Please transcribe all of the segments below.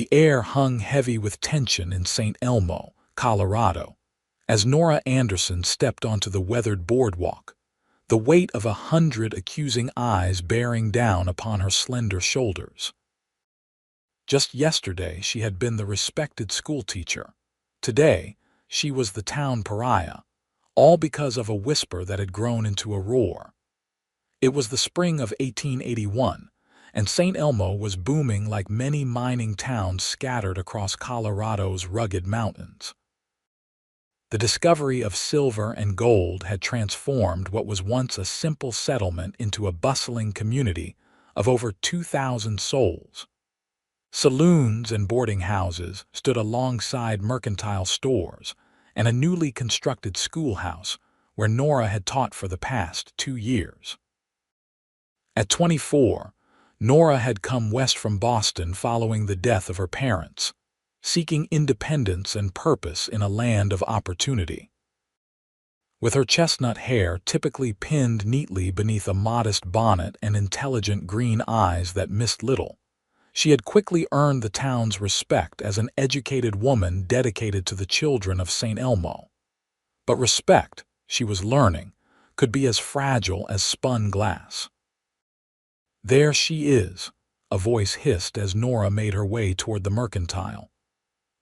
The air hung heavy with tension in St. Elmo, Colorado, as Nora Anderson stepped onto the weathered boardwalk, the weight of 100 accusing eyes bearing down upon her slender shoulders. Just yesterday she had been the respected schoolteacher. Today she was the town pariah, all because of a whisper that had grown into a roar. It was the spring of 1881, and St. Elmo was booming like many mining towns scattered across Colorado's rugged mountains. The discovery of silver and gold had transformed what was once a simple settlement into a bustling community of over 2,000 souls. Saloons and boarding houses stood alongside mercantile stores and a newly constructed schoolhouse where Nora had taught for the past 2 years. At 24, Nora had come west from Boston following the death of her parents, seeking independence and purpose in a land of opportunity. With her chestnut hair typically pinned neatly beneath a modest bonnet and intelligent green eyes that missed little, she had quickly earned the town's respect as an educated woman dedicated to the children of St. Elmo. But respect, she was learning, could be as fragile as spun glass. "There she is," a voice hissed as Nora made her way toward the mercantile.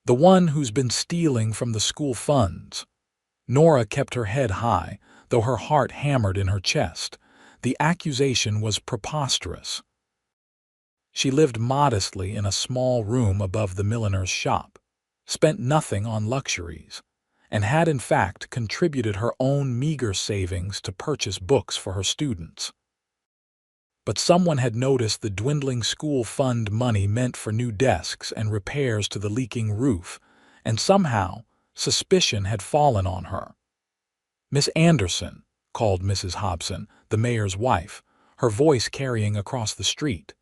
"The one who's been stealing from the school funds." Nora kept her head high, though her heart hammered in her chest. The accusation was preposterous. She lived modestly in a small room above the milliner's shop, spent nothing on luxuries, and had in fact contributed her own meager savings to purchase books for her students. But someone had noticed the dwindling school fund money meant for new desks and repairs to the leaking roof, and somehow suspicion had fallen on her. "Miss Anderson," called Mrs. Hobson, the mayor's wife, her voice carrying across the street.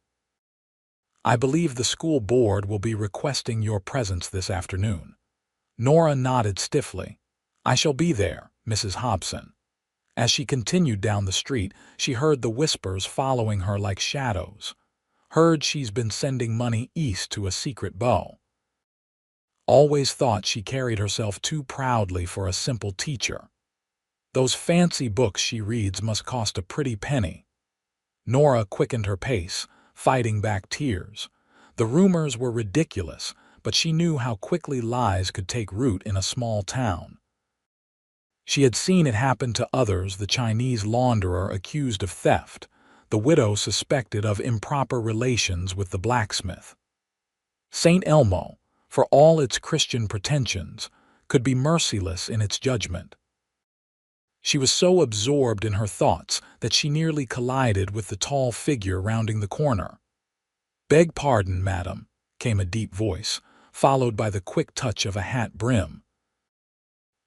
"I believe the school board will be requesting your presence this afternoon." Nora nodded stiffly. "I shall be there, Mrs. Hobson." As she continued down the street, she heard the whispers following her like shadows. "Heard she's been sending money east to a secret beau. Always thought she carried herself too proudly for a simple teacher. Those fancy books she reads must cost a pretty penny." Nora quickened her pace, fighting back tears. The rumors were ridiculous, but she knew how quickly lies could take root in a small town. She had seen it happen to others: the Chinese launderer accused of theft, the widow suspected of improper relations with the blacksmith. St. Elmo, for all its Christian pretensions, could be merciless in its judgment. She was so absorbed in her thoughts that she nearly collided with the tall figure rounding the corner. "Beg pardon, madam," came a deep voice, followed by the quick touch of a hat brim.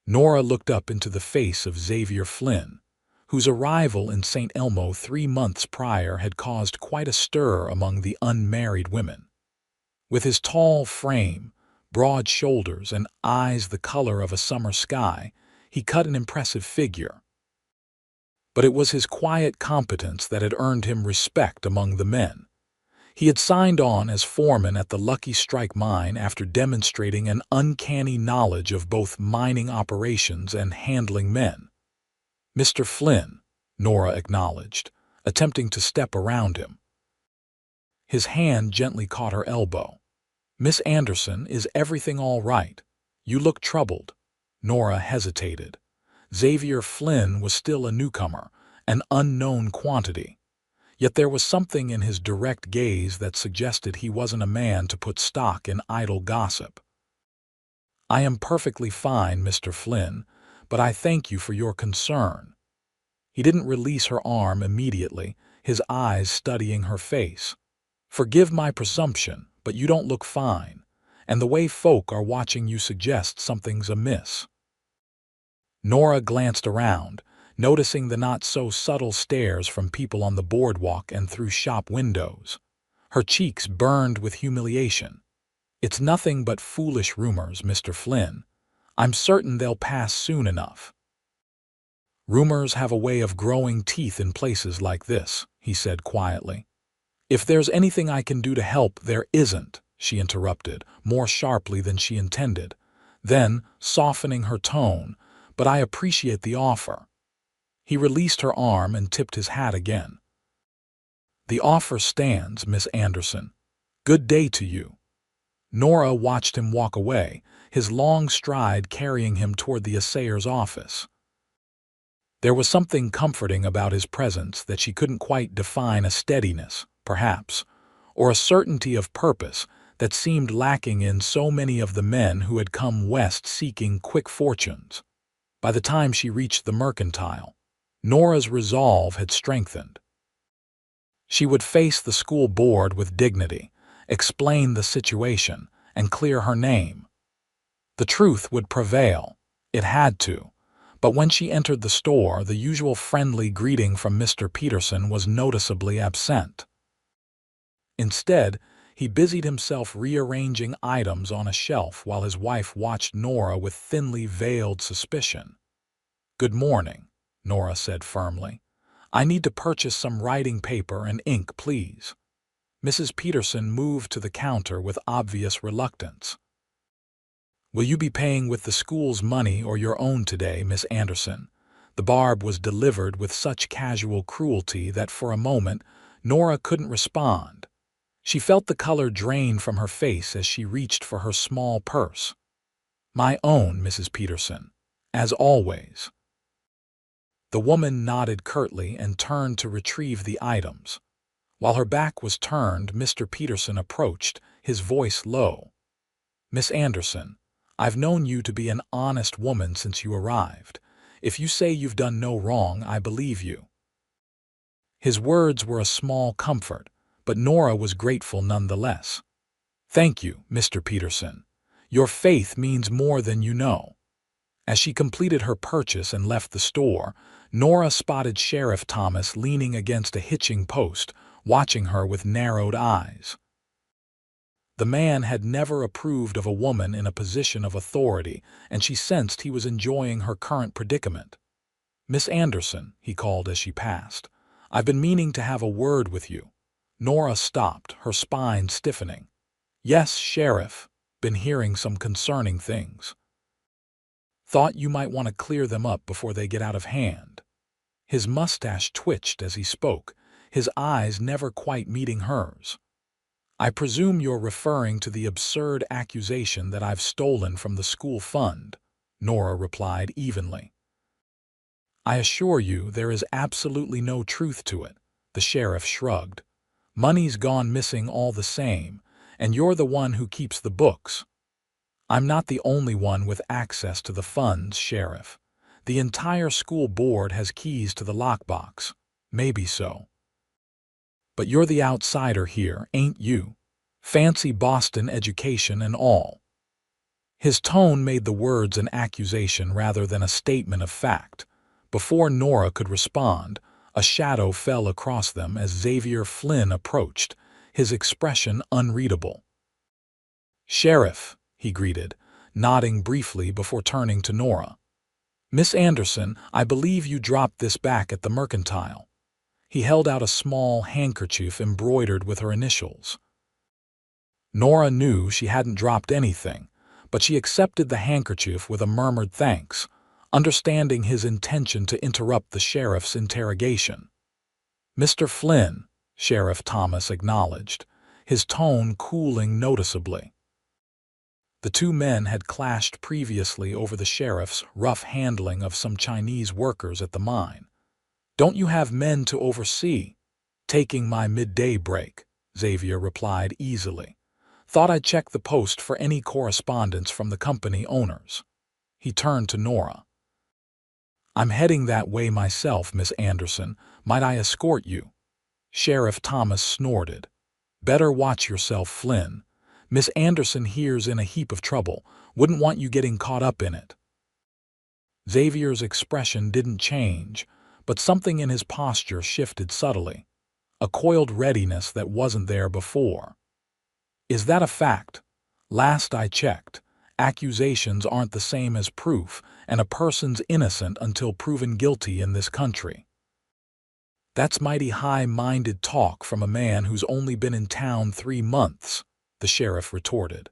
Nora looked up into the face of Xavier Flynn, whose arrival in St. Elmo 3 months prior had caused quite a stir among the unmarried women. With his tall frame, broad shoulders, and eyes the color of a summer sky, he cut an impressive figure. But it was his quiet competence that had earned him respect among the men. He had signed on as foreman at the Lucky Strike mine after demonstrating an uncanny knowledge of both mining operations and handling men. "Mr. Flynn," Nora acknowledged, attempting to step around him. His hand gently caught her elbow. "Miss Anderson, is everything all right? You look troubled." Nora hesitated. Xavier Flynn was still a newcomer, an unknown quantity. Yet there was something in his direct gaze that suggested he wasn't a man to put stock in idle gossip. "I am perfectly fine, Mr. Flynn, but I thank you for your concern." He didn't release her arm immediately, his eyes studying her face. "Forgive my presumption, but you don't look fine, and the way folk are watching you suggests something's amiss." Nora glanced around, noticing the not-so-subtle stares from people on the boardwalk and through shop windows. Her cheeks burned with humiliation. "It's nothing but foolish rumors, Mr. Flynn. I'm certain they'll pass soon enough." "Rumors have a way of growing teeth in places like this," he said quietly. "If there's anything I can do to help, there isn't," she interrupted, more sharply than she intended. Then, softening her tone, "But I appreciate the offer." He released her arm and tipped his hat again. "The offer stands, Miss Anderson. Good day to you." Nora watched him walk away, his long stride carrying him toward the assayer's office. There was something comforting about his presence that she couldn't quite define, a steadiness, perhaps, or a certainty of purpose that seemed lacking in so many of the men who had come west seeking quick fortunes. By the time she reached the mercantile, Nora's resolve had strengthened. She would face the school board with dignity, explain the situation, and clear her name. The truth would prevail. It had to. But when she entered the store, the usual friendly greeting from Mr. Peterson was noticeably absent. Instead, he busied himself rearranging items on a shelf while his wife watched Nora with thinly veiled suspicion. "Good morning," Nora said firmly. "I need to purchase some writing paper and ink, please." Mrs. Peterson moved to the counter with obvious reluctance. "Will you be paying with the school's money or your own today, Miss Anderson?" The barb was delivered with such casual cruelty that for a moment Nora couldn't respond. She felt the color drain from her face as she reached for her small purse. "My own, Mrs. Peterson, as always." The woman nodded curtly and turned to retrieve the items. While her back was turned, Mr. Peterson approached, his voice low. "Miss Anderson, I've known you to be an honest woman since you arrived. If you say you've done no wrong, I believe you." His words were a small comfort, but Nora was grateful nonetheless. "Thank you, Mr. Peterson. Your faith means more than you know." As she completed her purchase and left the store, Nora spotted Sheriff Thomas leaning against a hitching post, watching her with narrowed eyes. The man had never approved of a woman in a position of authority, and she sensed he was enjoying her current predicament. "Miss Anderson," he called as she passed, "I've been meaning to have a word with you." Nora stopped, her spine stiffening. "Yes, Sheriff. Been hearing some concerning things. Thought you might want to clear them up before they get out of hand." His mustache twitched as he spoke, his eyes never quite meeting hers. "I presume you're referring to the absurd accusation that I've stolen from the school fund," Nora replied evenly. "I assure you there is absolutely no truth to it," the sheriff shrugged. "Money's gone missing all the same, and you're the one who keeps the books." "I'm not the only one with access to the funds, Sheriff. The entire school board has keys to the lockbox." "Maybe so. But you're the outsider here, ain't you? Fancy Boston education and all." His tone made the words an accusation rather than a statement of fact. Before Nora could respond, a shadow fell across them as Xavier Flynn approached, his expression unreadable. "Sheriff," he greeted, nodding briefly before turning to Nora. "Miss Anderson, I believe you dropped this back at the mercantile." He held out a small handkerchief embroidered with her initials. Nora knew she hadn't dropped anything, but she accepted the handkerchief with a murmured thanks, understanding his intention to interrupt the sheriff's interrogation. "Mr. Flynn," Sheriff Thomas acknowledged, his tone cooling noticeably. The two men had clashed previously over the sheriff's rough handling of some Chinese workers at the mine. "Don't you have men to oversee?" "Taking my midday break," Xavier replied easily. "Thought I'd check the post for any correspondence from the company owners." He turned to Nora. "I'm heading that way myself, Miss Anderson. Might I escort you?" Sheriff Thomas snorted. "Better watch yourself, Flynn. Miss Anderson here's in a heap of trouble. Wouldn't want you getting caught up in it." Xavier's expression didn't change, but something in his posture shifted subtly, a coiled readiness that wasn't there before. "Is that a fact? Last I checked, accusations aren't the same as proof, and a person's innocent until proven guilty in this country." "That's mighty high-minded talk from a man who's only been in town 3 months," the sheriff retorted.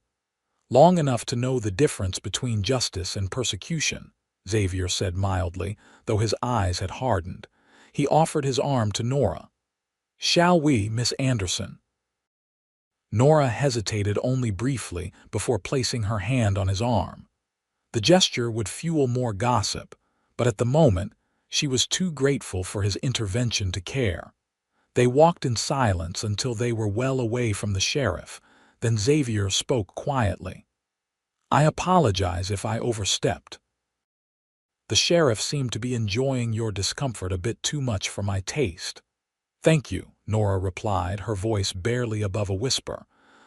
Long enough to know the difference between justice and persecution, Xavier said mildly, though his eyes had hardened. He offered his arm to Nora. "Shall we, Miss Anderson?" Nora hesitated only briefly before placing her hand on his arm. The gesture would fuel more gossip, but at the moment, she was too grateful for his intervention to care. They walked in silence until they were well away from the sheriff. Then Xavier spoke quietly. "I apologize if I overstepped. The sheriff seemed to be enjoying your discomfort a bit too much for my taste." "Thank you," Nora replied, her voice barely above a whisper,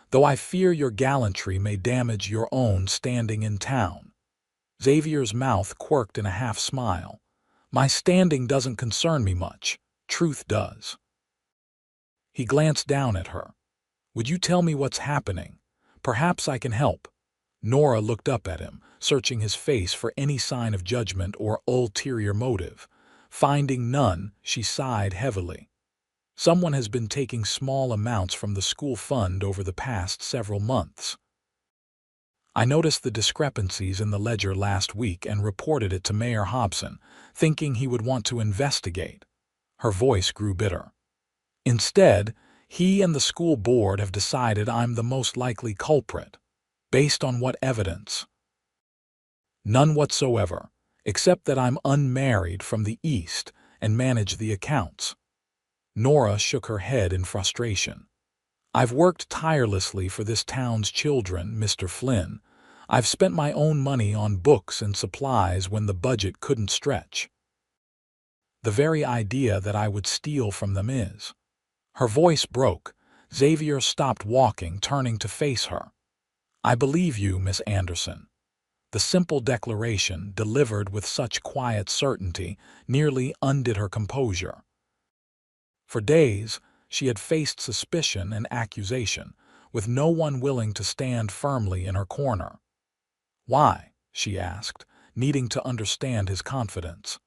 "though I fear your gallantry may damage your own standing in town." Xavier's mouth quirked in a half-smile. "My standing doesn't concern me much. Truth does." He glanced down at her. "Would you tell me what's happening? Perhaps I can help." Nora looked up at him, searching his face for any sign of judgment or ulterior motive. Finding none, she sighed heavily. "Someone has been taking small amounts from the school fund over the past several months. I noticed the discrepancies in the ledger last week and reported it to Mayor Hobson, thinking he would want to investigate." Her voice grew bitter. "Instead, he and the school board have decided I'm the most likely culprit. Based on what evidence?" "None whatsoever, except that I'm unmarried from the East and manage the accounts." Nora shook her head in frustration. "I've worked tirelessly for this town's children, Mr. Flynn. I've spent my own money on books and supplies when the budget couldn't stretch. The very idea that I would steal from them is—" Her voice broke. Xavier stopped walking, turning to face her. "I believe you, Miss Anderson." The simple declaration, delivered with such quiet certainty, nearly undid her composure. For days, she had faced suspicion and accusation, with no one willing to stand firmly in her corner. "Why?" she asked, needing to understand his confidence.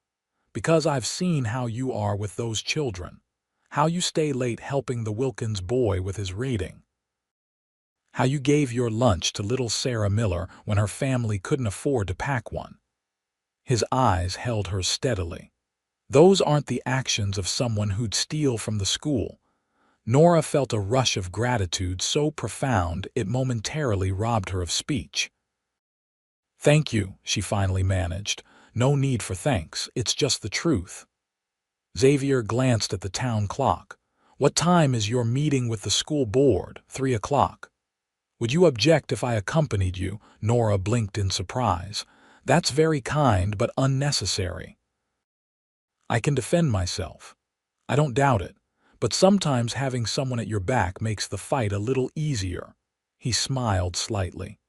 "Because I've seen how you are with those children. How you stay late helping the Wilkins boy with his reading. How you gave your lunch to little Sarah Miller when her family couldn't afford to pack one." His eyes held hers steadily. "Those aren't the actions of someone who'd steal from the school." Nora felt a rush of gratitude so profound it momentarily robbed her of speech. "Thank you," she finally managed. "No need for thanks, it's just the truth." Xavier glanced at the town clock. "What time is your meeting with the school board?" 3:00. "Would you object if I accompanied you?" Nora blinked in surprise. "That's very kind but unnecessary." "I can defend myself." "I don't doubt it, but sometimes having someone at your back makes the fight a little easier." He smiled slightly.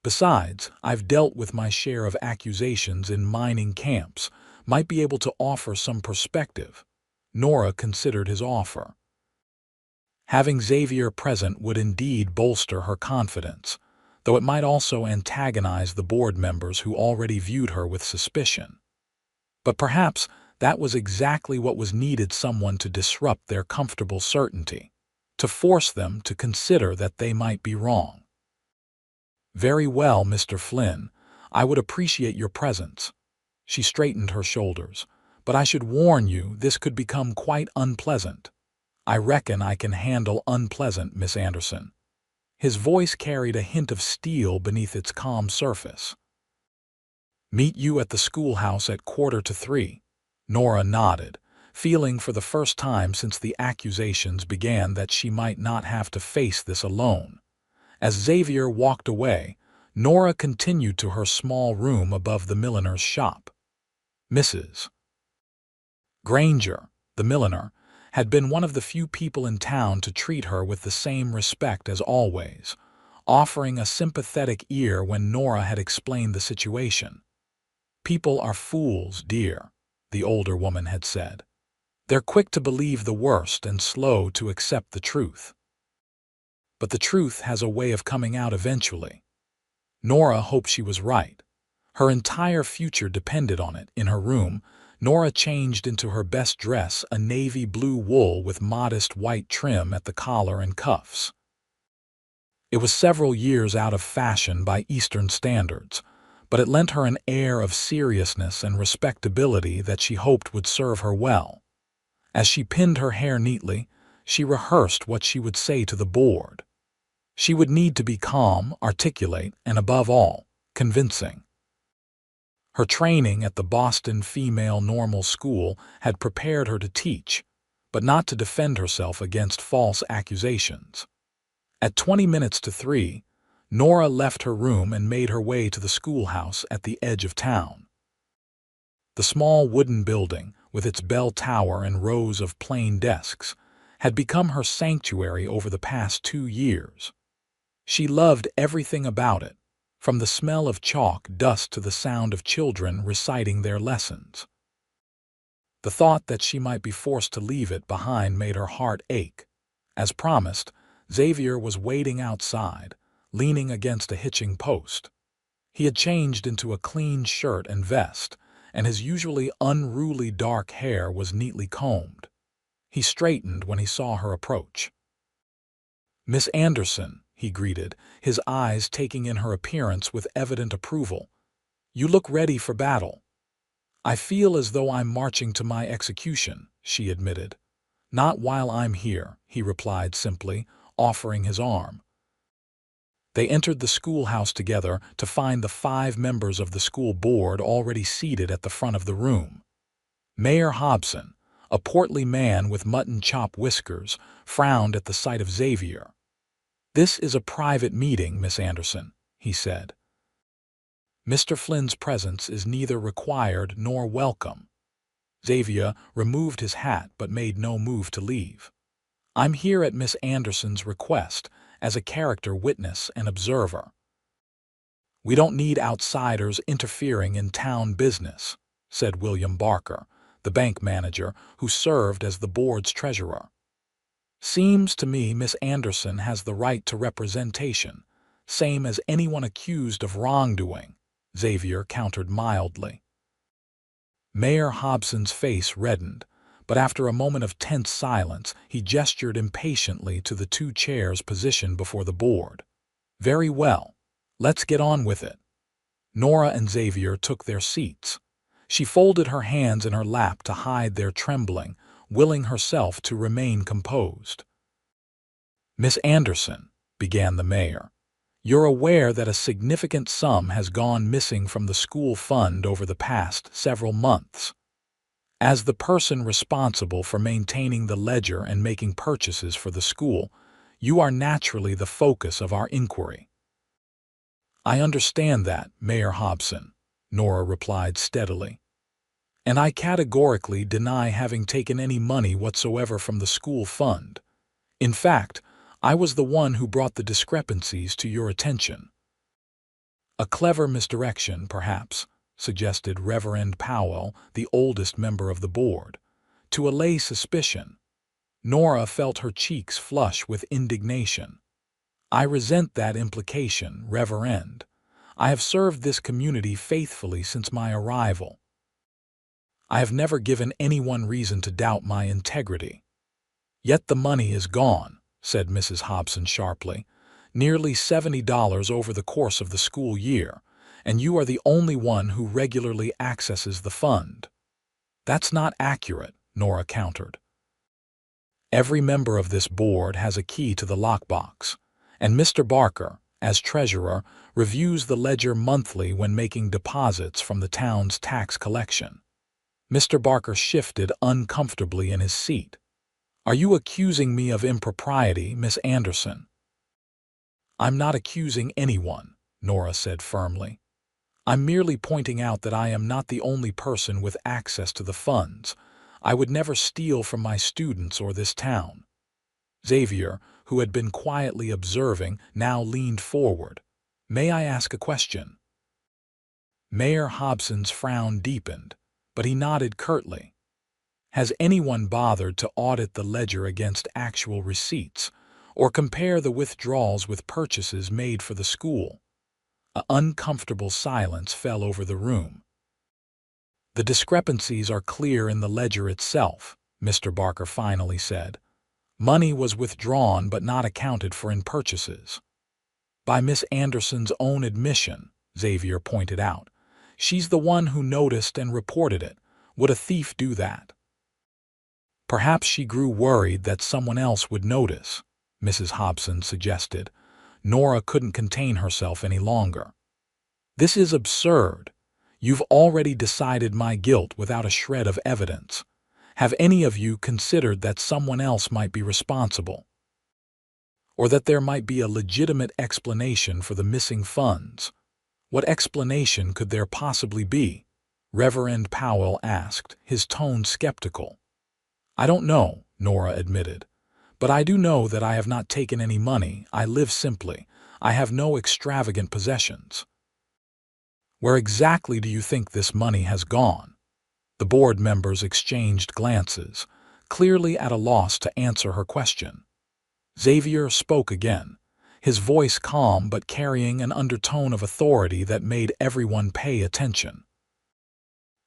"Besides, I've dealt with my share of accusations in mining camps. Might be able to offer some perspective." Nora considered his offer. Having Xavier present would indeed bolster her confidence, though it might also antagonize the board members who already viewed her with suspicion. But perhaps that was exactly what was needed: someone to disrupt their comfortable certainty, to force them to consider that they might be wrong. "Very well, Mr. Flynn, I would appreciate your presence." She straightened her shoulders. "But I should warn you, this could become quite unpleasant." "I reckon I can handle unpleasant, Miss Anderson." His voice carried a hint of steel beneath its calm surface. "Meet you at the schoolhouse at 2:45. Nora nodded, feeling for the first time since the accusations began that she might not have to face this alone. As Xavier walked away, Nora continued to her small room above the milliner's shop. Mrs. Granger, the milliner, had been one of the few people in town to treat her with the same respect as always, offering a sympathetic ear when Nora had explained the situation. "People are fools, dear," the older woman had said. "They're quick to believe the worst and slow to accept the truth. But the truth has a way of coming out eventually." Nora hoped she was right. Her entire future depended on it. In her room, Nora changed into her best dress, a navy blue wool with modest white trim at the collar and cuffs. It was several years out of fashion by Eastern standards, but it lent her an air of seriousness and respectability that she hoped would serve her well. As she pinned her hair neatly, she rehearsed what she would say to the board. She would need to be calm, articulate, and above all, convincing. Her training at the Boston Female Normal School had prepared her to teach, but not to defend herself against false accusations. At 20 minutes to 3, Nora left her room and made her way to the schoolhouse at the edge of town. The small wooden building, with its bell tower and rows of plain desks, had become her sanctuary over the past 2 years. She loved everything about it, from the smell of chalk dust to the sound of children reciting their lessons. The thought that she might be forced to leave it behind made her heart ache. As promised, Xavier was waiting outside, leaning against a hitching post. He had changed into a clean shirt and vest, and his usually unruly dark hair was neatly combed. He straightened when he saw her approach. "Miss Anderson," he greeted, his eyes taking in her appearance with evident approval. "You look ready for battle." "I feel as though I'm marching to my execution," she admitted. "Not while I'm here," he replied simply, offering his arm. They entered the schoolhouse together to find the 5 members of the school board already seated at the front of the room. Mayor Hobson, a portly man with mutton chop whiskers, frowned at the sight of Xavier. "This is a private meeting, Miss Anderson," he said. "Mr. Flynn's presence is neither required nor welcome." Xavier removed his hat but made no move to leave. "I'm here at Miss Anderson's request, as a character witness and observer." "We don't need outsiders interfering in town business," said William Barker, the bank manager who served as the board's treasurer. "Seems to me Miss Anderson has the right to representation, same as anyone accused of wrongdoing," Xavier countered mildly. Mayor Hobson's face reddened, but after a moment of tense silence, he gestured impatiently to the 2 chairs positioned before the board. "Very well. Let's get on with it." Nora and Xavier took their seats. She folded her hands in her lap to hide their trembling, willing herself to remain composed. "Miss Anderson," began the mayor, "you're aware that a significant sum has gone missing from the school fund over the past several months. As the person responsible for maintaining the ledger and making purchases for the school, you are naturally the focus of our inquiry." "I understand that, Mayor Hobson," Nora replied steadily. "And I categorically deny having taken any money whatsoever from the school fund. In fact, I was the one who brought the discrepancies to your attention." "A clever misdirection, perhaps," suggested Reverend Powell, the oldest member of the board, "to allay suspicion." Nora felt her cheeks flush with indignation. "I resent that implication, Reverend. I have served this community faithfully since my arrival. I have never given anyone reason to doubt my integrity." "Yet the money is gone," said Mrs. Hobson sharply. "Nearly $70 over the course of the school year, and you are the only one who regularly accesses the fund." "That's not accurate," Nora countered. "Every member of this board has a key to the lockbox, and Mr. Barker, as treasurer, reviews the ledger monthly when making deposits from the town's tax collection." Mr. Barker shifted uncomfortably in his seat. "Are you accusing me of impropriety, Miss Anderson?" "I'm not accusing anyone," Nora said firmly. "I'm merely pointing out that I am not the only person with access to the funds. I would never steal from my students or this town." Xavier, who had been quietly observing, now leaned forward. "May I ask a question?" Mayor Hobson's frown deepened, but he nodded curtly. "Has anyone bothered to audit the ledger against actual receipts, or compare the withdrawals with purchases made for the school?" An uncomfortable silence fell over the room. "The discrepancies are clear in the ledger itself," Mr. Barker finally said. "Money was withdrawn but not accounted for in purchases." By Miss Anderson's own admission, Xavier pointed out. She's the one who noticed and reported it. Would a thief do that? Perhaps she grew worried that someone else would notice, Mrs. Hobson suggested. Nora couldn't contain herself any longer. This is absurd. You've already decided my guilt without a shred of evidence. Have any of you considered that someone else might be responsible? Or that there might be a legitimate explanation for the missing funds? What explanation could there possibly be? Reverend Powell asked, his tone skeptical. I don't know, Nora admitted. But I do know that I have not taken any money. I live simply. I have no extravagant possessions. Where exactly do you think this money has gone? The board members exchanged glances, clearly at a loss to answer her question. Xavier spoke again, his voice calm but carrying an undertone of authority that made everyone pay attention.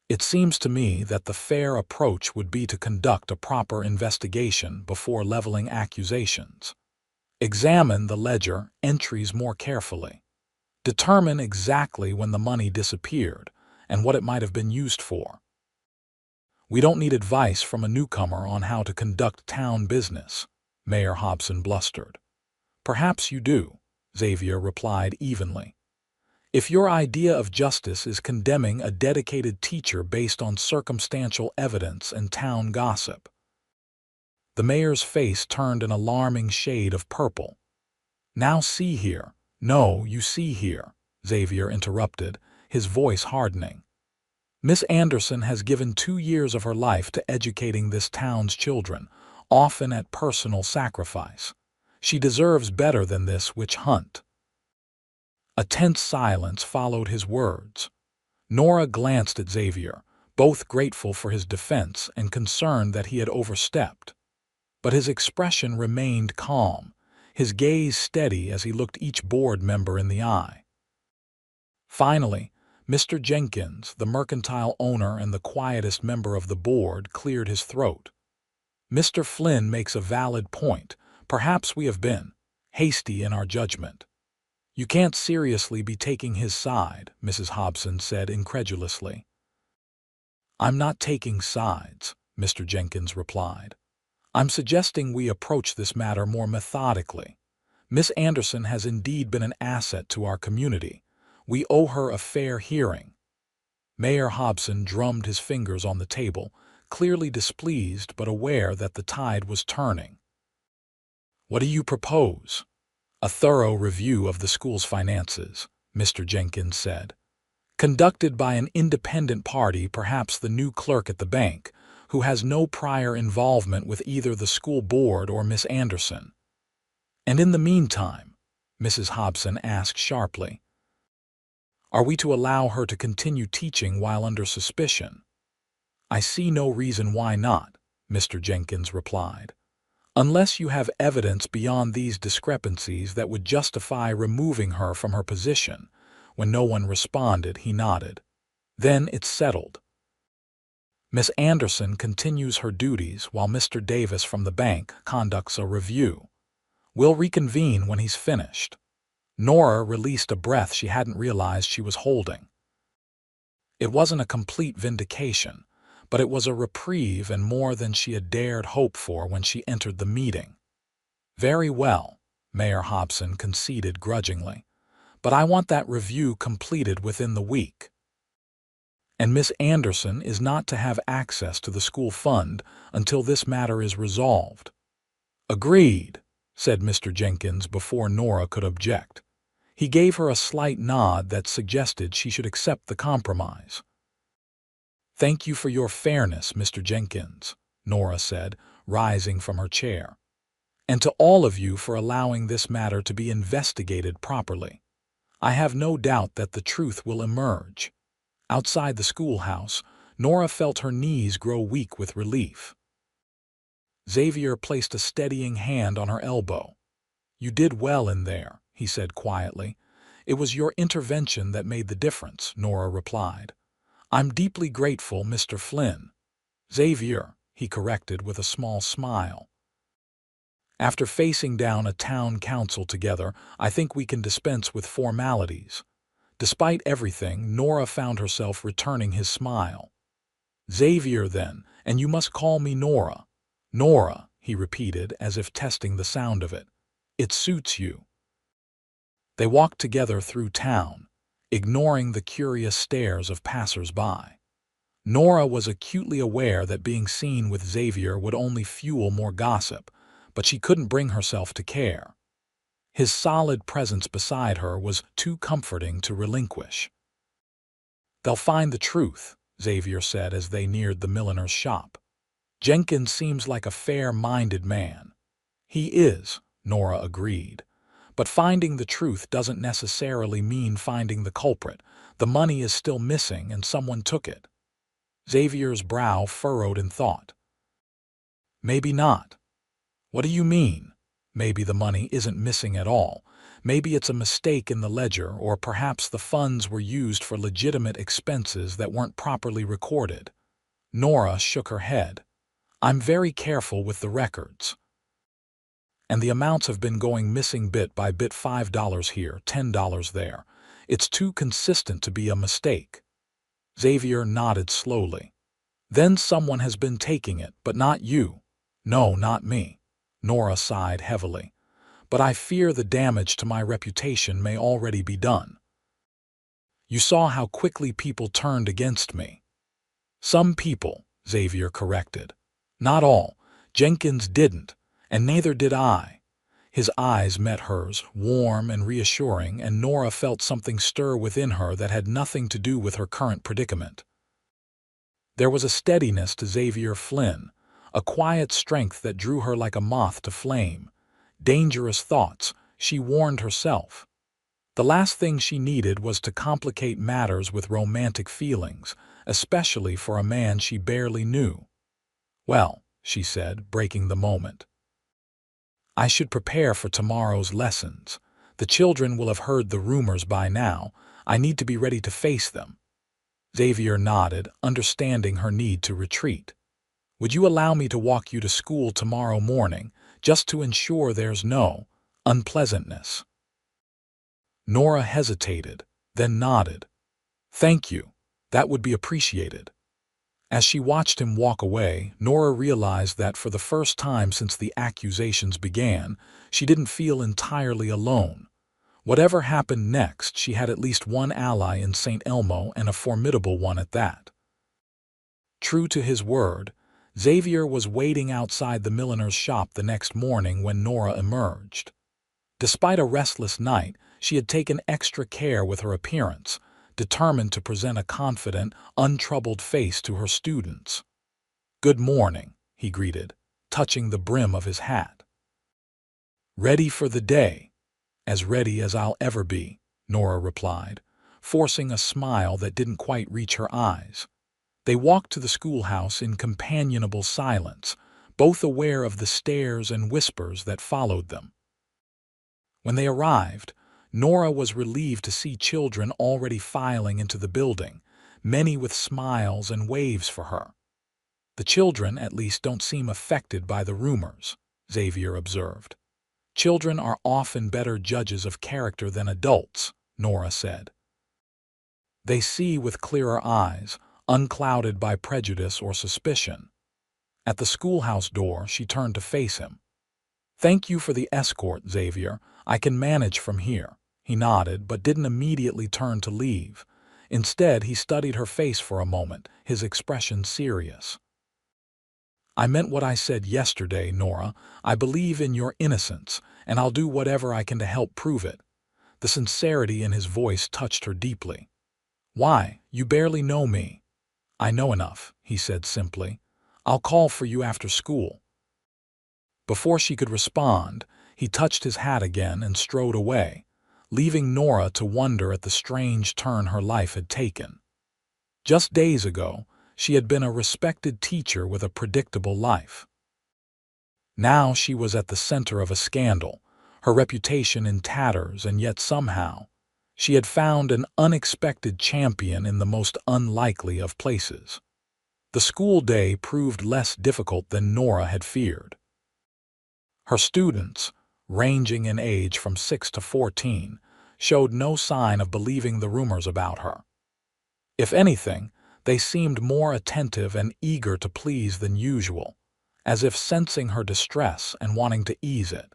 It seems to me that the fair approach would be to conduct a proper investigation before leveling accusations. Examine the ledger entries more carefully. Determine exactly when the money disappeared and what it might have been used for. We don't need advice from a newcomer on how to conduct town business, Mayor Hobson blustered. Perhaps you do, Xavier replied evenly. If your idea of justice is condemning a dedicated teacher based on circumstantial evidence and town gossip. The mayor's face turned an alarming shade of purple. Now see here. No, you see here, Xavier interrupted, his voice hardening. Miss Anderson has given 2 years of her life to educating this town's children, often at personal sacrifice. She deserves better than this witch hunt. A tense silence followed his words. Nora glanced at Xavier, both grateful for his defense and concerned that he had overstepped. But his expression remained calm, his gaze steady as he looked each board member in the eye. Finally, Mr. Jenkins, the mercantile owner and the quietest member of the board, cleared his throat. Mr. Flynn makes a valid point. Perhaps we have been hasty in our judgment. You can't seriously be taking his side, Mrs. Hobson said incredulously. I'm not taking sides, Mr. Jenkins replied. I'm suggesting we approach this matter more methodically. Miss Anderson has indeed been an asset to our community. We owe her a fair hearing. Mayor Hobson drummed his fingers on the table, clearly displeased but aware that the tide was turning. What do you propose? A thorough review of the school's finances, Mr. Jenkins said. Conducted by an independent party, perhaps the new clerk at the bank, who has no prior involvement with either the school board or Miss Anderson. And in the meantime, Mrs. Hobson asked sharply, are we to allow her to continue teaching while under suspicion? I see no reason why not, Mr. Jenkins replied. Unless you have evidence beyond these discrepancies that would justify removing her from her position. When no one responded, he nodded. Then it's settled. Miss Anderson continues her duties while Mr. Davis from the bank conducts a review. We'll reconvene when he's finished. Nora released a breath she hadn't realized she was holding. It wasn't a complete vindication, but it was a reprieve and more than she had dared hope for when she entered the meeting. Very well, Mayor Hobson conceded grudgingly, but I want that review completed within the week. And Miss Anderson is not to have access to the school fund until this matter is resolved. Agreed, said Mr. Jenkins before Nora could object. He gave her a slight nod that suggested she should accept the compromise. Thank you for your fairness, Mr. Jenkins, Nora said, rising from her chair. And to all of you for allowing this matter to be investigated properly. I have no doubt that the truth will emerge. Outside the schoolhouse, Nora felt her knees grow weak with relief. Xavier placed a steadying hand on her elbow. You did well in there, he said quietly. It was your intervention that made the difference, Nora replied. I'm deeply grateful, Mr. Flynn. Xavier, he corrected with a small smile. After facing down a town council together, I think we can dispense with formalities. Despite everything, Nora found herself returning his smile. Xavier, then, and you must call me Nora. Nora, he repeated, as if testing the sound of it. It suits you. They walked together through town, ignoring the curious stares of passers-by. Nora was acutely aware that being seen with Xavier would only fuel more gossip, but she couldn't bring herself to care. His solid presence beside her was too comforting to relinquish. They'll find the truth, Xavier said as they neared the milliner's shop. Jenkins seems like a fair-minded man. He is, Nora agreed. But finding the truth doesn't necessarily mean finding the culprit. The money is still missing and someone took it. Xavier's brow furrowed in thought. Maybe not. What do you mean? Maybe the money isn't missing at all. Maybe it's a mistake in the ledger, or perhaps the funds were used for legitimate expenses that weren't properly recorded. Nora shook her head. I'm very careful with the records. And the amounts have been going missing bit by bit, $5 here, $10 there. It's too consistent to be a mistake. Xavier nodded slowly. Then someone has been taking it, but not you. No, not me. Nora sighed heavily. But I fear the damage to my reputation may already be done. You saw how quickly people turned against me. Some people, Xavier corrected. Not all. Jenkins didn't, and neither did I. His eyes met hers, warm and reassuring, and Nora felt something stir within her that had nothing to do with her current predicament. There was a steadiness to Xavier Flynn, a quiet strength that drew her like a moth to flame. Dangerous thoughts, she warned herself. The last thing she needed was to complicate matters with romantic feelings, especially for a man she barely knew. Well, she said, breaking the moment. I should prepare for tomorrow's lessons. The children will have heard the rumors by now. I need to be ready to face them. Xavier nodded, understanding her need to retreat. Would you allow me to walk you to school tomorrow morning, just to ensure there's no unpleasantness? Nora hesitated, then nodded. Thank you. That would be appreciated. As she watched him walk away, Nora realized that for the first time since the accusations began, she didn't feel entirely alone. Whatever happened next, she had at least one ally in St. Elmo, and a formidable one at that. True to his word, Xavier was waiting outside the milliner's shop the next morning when Nora emerged. Despite a restless night, she had taken extra care with her appearance, determined to present a confident, untroubled face to her students. Good morning, he greeted, touching the brim of his hat. Ready for the day? As ready as I'll ever be, Nora replied, forcing a smile that didn't quite reach her eyes. They walked to the schoolhouse in companionable silence, both aware of the stares and whispers that followed them. When they arrived, Nora was relieved to see children already filing into the building, many with smiles and waves for her. The children, at least, don't seem affected by the rumors, Xavier observed. Children are often better judges of character than adults, Nora said. They see with clearer eyes, unclouded by prejudice or suspicion. At the schoolhouse door, she turned to face him. Thank you for the escort, Xavier. I can manage from here. He nodded, but didn't immediately turn to leave. Instead, he studied her face for a moment, his expression serious. I meant what I said yesterday, Nora. I believe in your innocence, and I'll do whatever I can to help prove it. The sincerity in his voice touched her deeply. Why, you barely know me. I know enough, he said simply. I'll call for you after school. Before she could respond, he touched his hat again and strode away, leaving Nora to wonder at the strange turn her life had taken. Just days ago, she had been a respected teacher with a predictable life. Now she was at the center of a scandal, her reputation in tatters, and yet somehow, she had found an unexpected champion in the most unlikely of places. The school day proved less difficult than Nora had feared. Her students, ranging in age from 6 to 14, showed no sign of believing the rumors about her. If anything, they seemed more attentive and eager to please than usual, as if sensing her distress and wanting to ease it.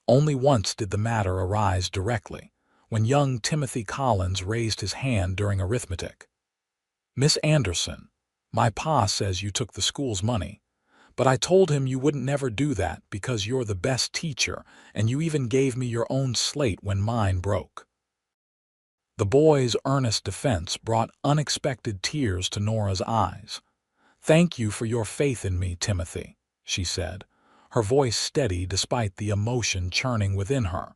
Only once did the matter arise directly, when young Timothy Collins raised his hand during arithmetic. "Miss Anderson, my pa says you took the school's money, but I told him you wouldn't never do that because you're the best teacher and you even gave me your own slate when mine broke." The boy's earnest defense brought unexpected tears to Nora's eyes. "Thank you for your faith in me, Timothy," she said, her voice steady despite the emotion churning within her.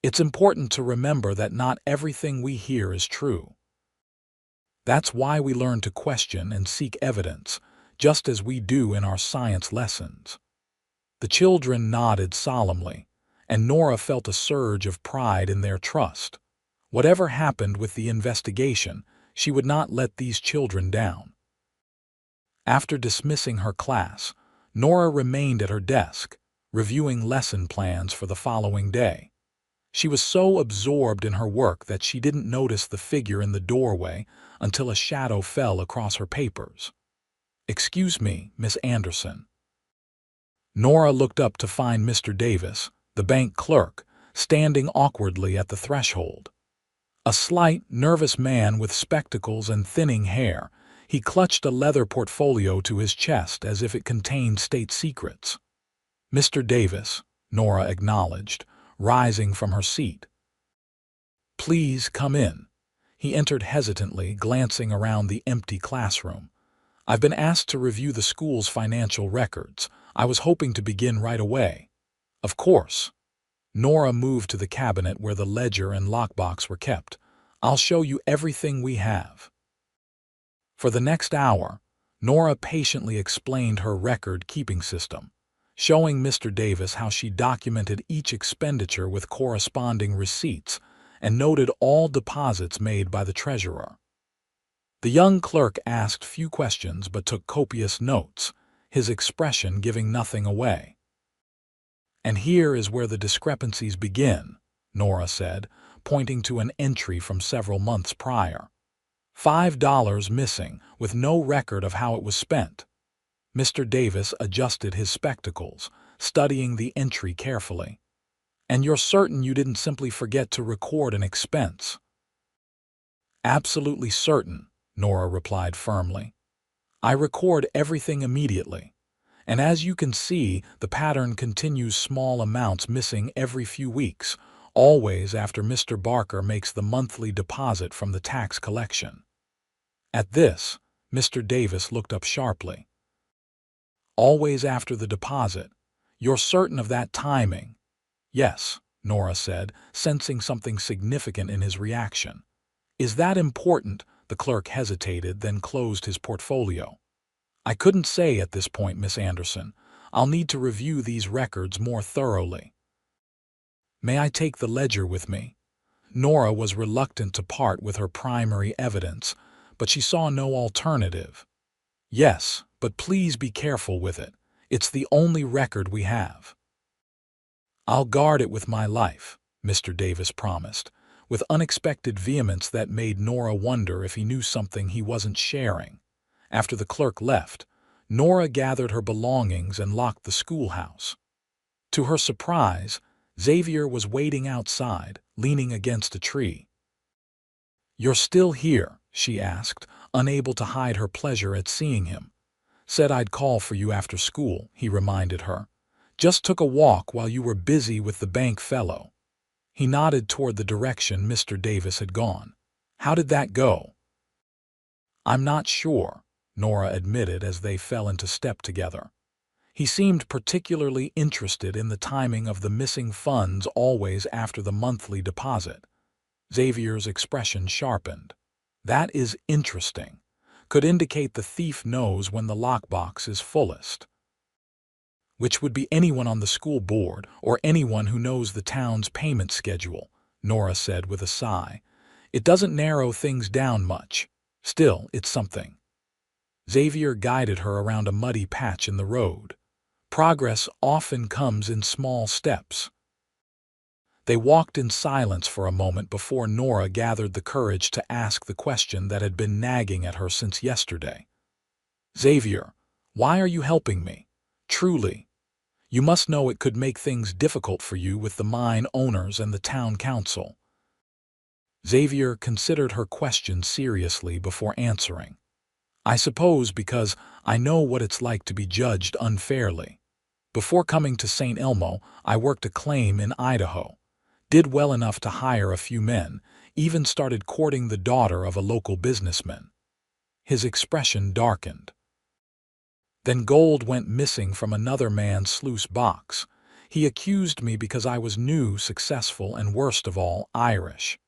"It's important to remember that not everything we hear is true. That's why we learn to question and seek evidence, just as we do in our science lessons." The children nodded solemnly, and Nora felt a surge of pride in their trust. Whatever happened with the investigation, she would not let these children down. After dismissing her class, Nora remained at her desk, reviewing lesson plans for the following day. She was so absorbed in her work that she didn't notice the figure in the doorway until a shadow fell across her papers. "Excuse me, Miss Anderson." Nora looked up to find Mr. Davis, the bank clerk, standing awkwardly at the threshold. A slight, nervous man with spectacles and thinning hair, he clutched a leather portfolio to his chest as if it contained state secrets. "Mr. Davis," Nora acknowledged, rising from her seat. "Please come in." He entered hesitantly, glancing around the empty classroom. "I've been asked to review the school's financial records. I was hoping to begin right away." "Of course." Nora moved to the cabinet where the ledger and lockbox were kept. "I'll show you everything we have." For the next hour, Nora patiently explained her record-keeping system, showing Mr. Davis how she documented each expenditure with corresponding receipts and noted all deposits made by the treasurer. The young clerk asked few questions but took copious notes, his expression giving nothing away. "And here is where the discrepancies begin," Nora said, pointing to an entry from several months prior. $5 missing, with no record of how it was spent. Mr. Davis adjusted his spectacles, studying the entry carefully. "And you're certain you didn't simply forget to record an expense?" "Absolutely certain," Nora replied firmly. "I record everything immediately. And as you can see, the pattern continues, small amounts missing every few weeks, always after Mr. Barker makes the monthly deposit from the tax collection." At this, Mr. Davis looked up sharply. "Always after the deposit? You're certain of that timing?" "Yes," Nora said, sensing something significant in his reaction. "Is that important?" The clerk hesitated, then closed his portfolio. "I couldn't say at this point, Miss Anderson. I'll need to review these records more thoroughly." "May I take the ledger with me?" Nora was reluctant to part with her primary evidence, but she saw no alternative. "Yes, but please be careful with it. It's the only record we have." "I'll guard it with my life," Mr. Davis promised, with unexpected vehemence that made Nora wonder if he knew something he wasn't sharing. After the clerk left, Nora gathered her belongings and locked the schoolhouse. To her surprise, Xavier was waiting outside, leaning against a tree. "You're still here?" she asked, unable to hide her pleasure at seeing him. "Said I'd call for you after school," he reminded her. "Just took a walk while you were busy with the bank fellow." He nodded toward the direction Mr. Davis had gone. "How did that go?" "I'm not sure," Nora admitted as they fell into step together. "He seemed particularly interested in the timing of the missing funds, always after the monthly deposit." Xavier's expression sharpened. "That is interesting. Could indicate the thief knows when the lockbox is fullest." "Which would be anyone on the school board or anyone who knows the town's payment schedule," Nora said with a sigh. "It doesn't narrow things down much. Still, it's something." Xavier guided her around a muddy patch in the road. Progress often comes in small steps. They walked in silence for a moment before Nora gathered the courage to ask the question that had been nagging at her since yesterday. Xavier, why are you helping me? Truly, you must know it could make things difficult for you with the mine owners and the town council. Xavier considered her question seriously before answering. I suppose because I know what it's like to be judged unfairly. Before coming to St. Elmo, I worked a claim in Idaho. Did well enough to hire a few men, even started courting the daughter of a local businessman. His expression darkened. Then gold went missing from another man's sluice box. He accused me because I was new, successful, and worst of all, Irish.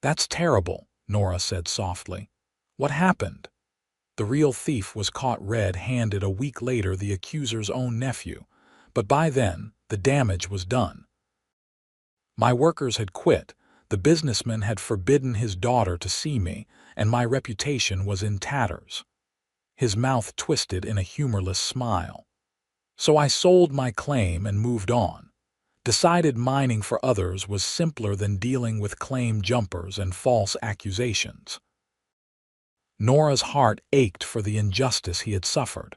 That's terrible, Nora said softly. What happened? The real thief was caught red-handed a week later, the accuser's own nephew, but by then the damage was done. My workers had quit, the businessman had forbidden his daughter to see me, and my reputation was in tatters. His mouth twisted in a humorless smile. So I sold my claim and moved on. Decided mining for others was simpler than dealing with claim jumpers and false accusations. Nora's heart ached for the injustice he had suffered.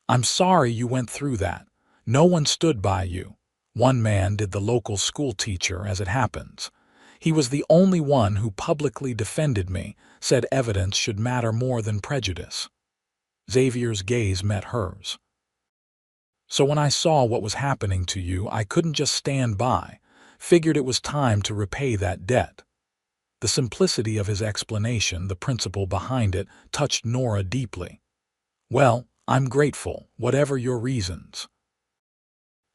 I'm sorry you went through that. No one stood by you. One man did, the local school teacher, as it happens. He was the only one who publicly defended me, said evidence should matter more than prejudice. Xavier's gaze met hers. So when I saw what was happening to you, I couldn't just stand by. Figured it was time to repay that debt. The simplicity of his explanation, the principle behind it, touched Nora deeply. Well, I'm grateful, whatever your reasons.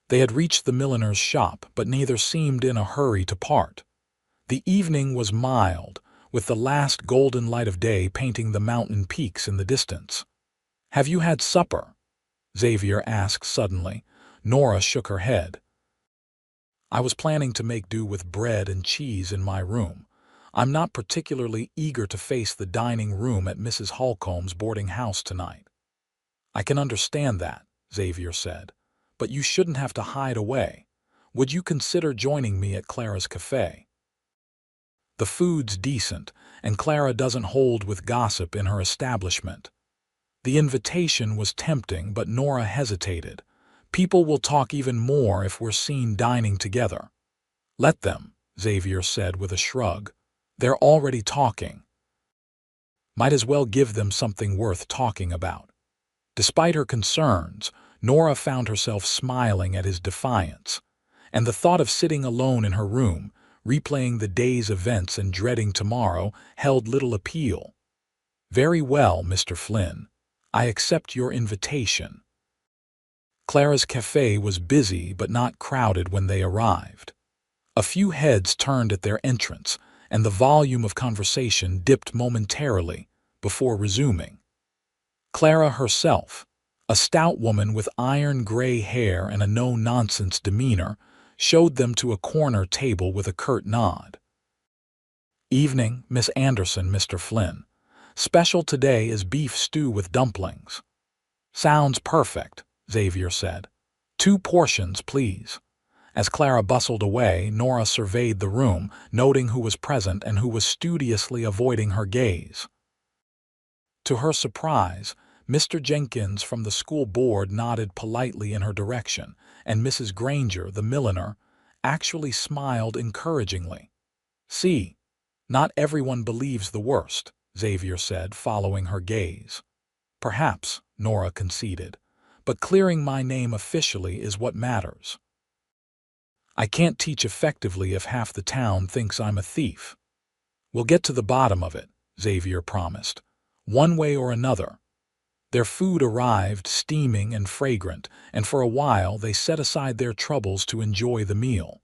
They had reached the milliner's shop, but neither seemed in a hurry to part. The evening was mild, with the last golden light of day painting the mountain peaks in the distance. Have you had supper? Xavier asked suddenly. Nora shook her head. I was planning to make do with bread and cheese in my room. I'm not particularly eager to face the dining room at Mrs. Holcomb's boarding house tonight. I can understand that, Xavier said, but you shouldn't have to hide away. Would you consider joining me at Clara's cafe? The food's decent, and Clara doesn't hold with gossip in her establishment. The invitation was tempting, but Nora hesitated. People will talk even more if we're seen dining together. Let them, Xavier said with a shrug. They're already talking. Might as well give them something worth talking about. Despite her concerns, Nora found herself smiling at his defiance, and the thought of sitting alone in her room, replaying the day's events and dreading tomorrow, held little appeal. Very well, Mr. Flynn. I accept your invitation. Clara's cafe was busy but not crowded when they arrived. A few heads turned at their entrance, and the volume of conversation dipped momentarily before resuming. Clara herself, a stout woman with iron-gray hair and a no-nonsense demeanor, showed them to a corner table with a curt nod. Evening, Miss Anderson, Mr. Flynn. Special today is beef stew with dumplings. Sounds perfect, Xavier said. 2 portions, please. As Clara bustled away, Nora surveyed the room, noting who was present and who was studiously avoiding her gaze. To her surprise, Mr. Jenkins from the school board nodded politely in her direction, and Mrs. Granger, the milliner, actually smiled encouragingly. See, not everyone believes the worst, Xavier said, following her gaze. Perhaps, Nora conceded, but clearing my name officially is what matters. I can't teach effectively if half the town thinks I'm a thief. We'll get to the bottom of it, Xavier promised, one way or another. Their food arrived steaming and fragrant, and for a while they set aside their troubles to enjoy the meal.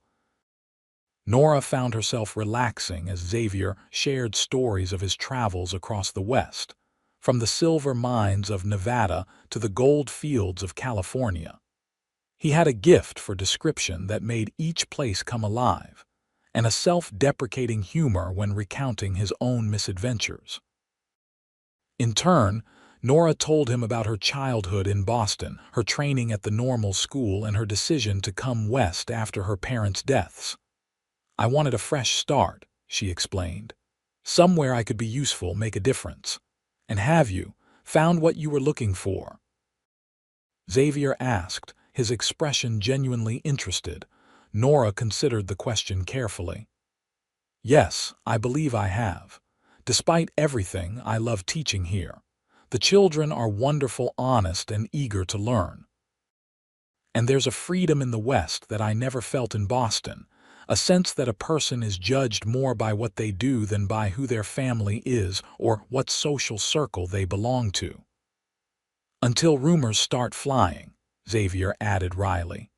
Nora found herself relaxing as Xavier shared stories of his travels across the West, from the silver mines of Nevada to the gold fields of California. He had a gift for description that made each place come alive, and a self-deprecating humor when recounting his own misadventures. In turn, Nora told him about her childhood in Boston, her training at the normal school, and her decision to come west after her parents' deaths. "I wanted a fresh start," she explained. "Somewhere I could be useful, make a difference." "And have you found what you were looking for?" Xavier asked, his expression genuinely interested. Nora considered the question carefully. "Yes, I believe I have. Despite everything, I love teaching here. The children are wonderful, honest, and eager to learn. And there's a freedom in the West that I never felt in Boston, a sense that a person is judged more by what they do than by who their family is or what social circle they belong to." "Until rumors start flying," Xavier added wryly.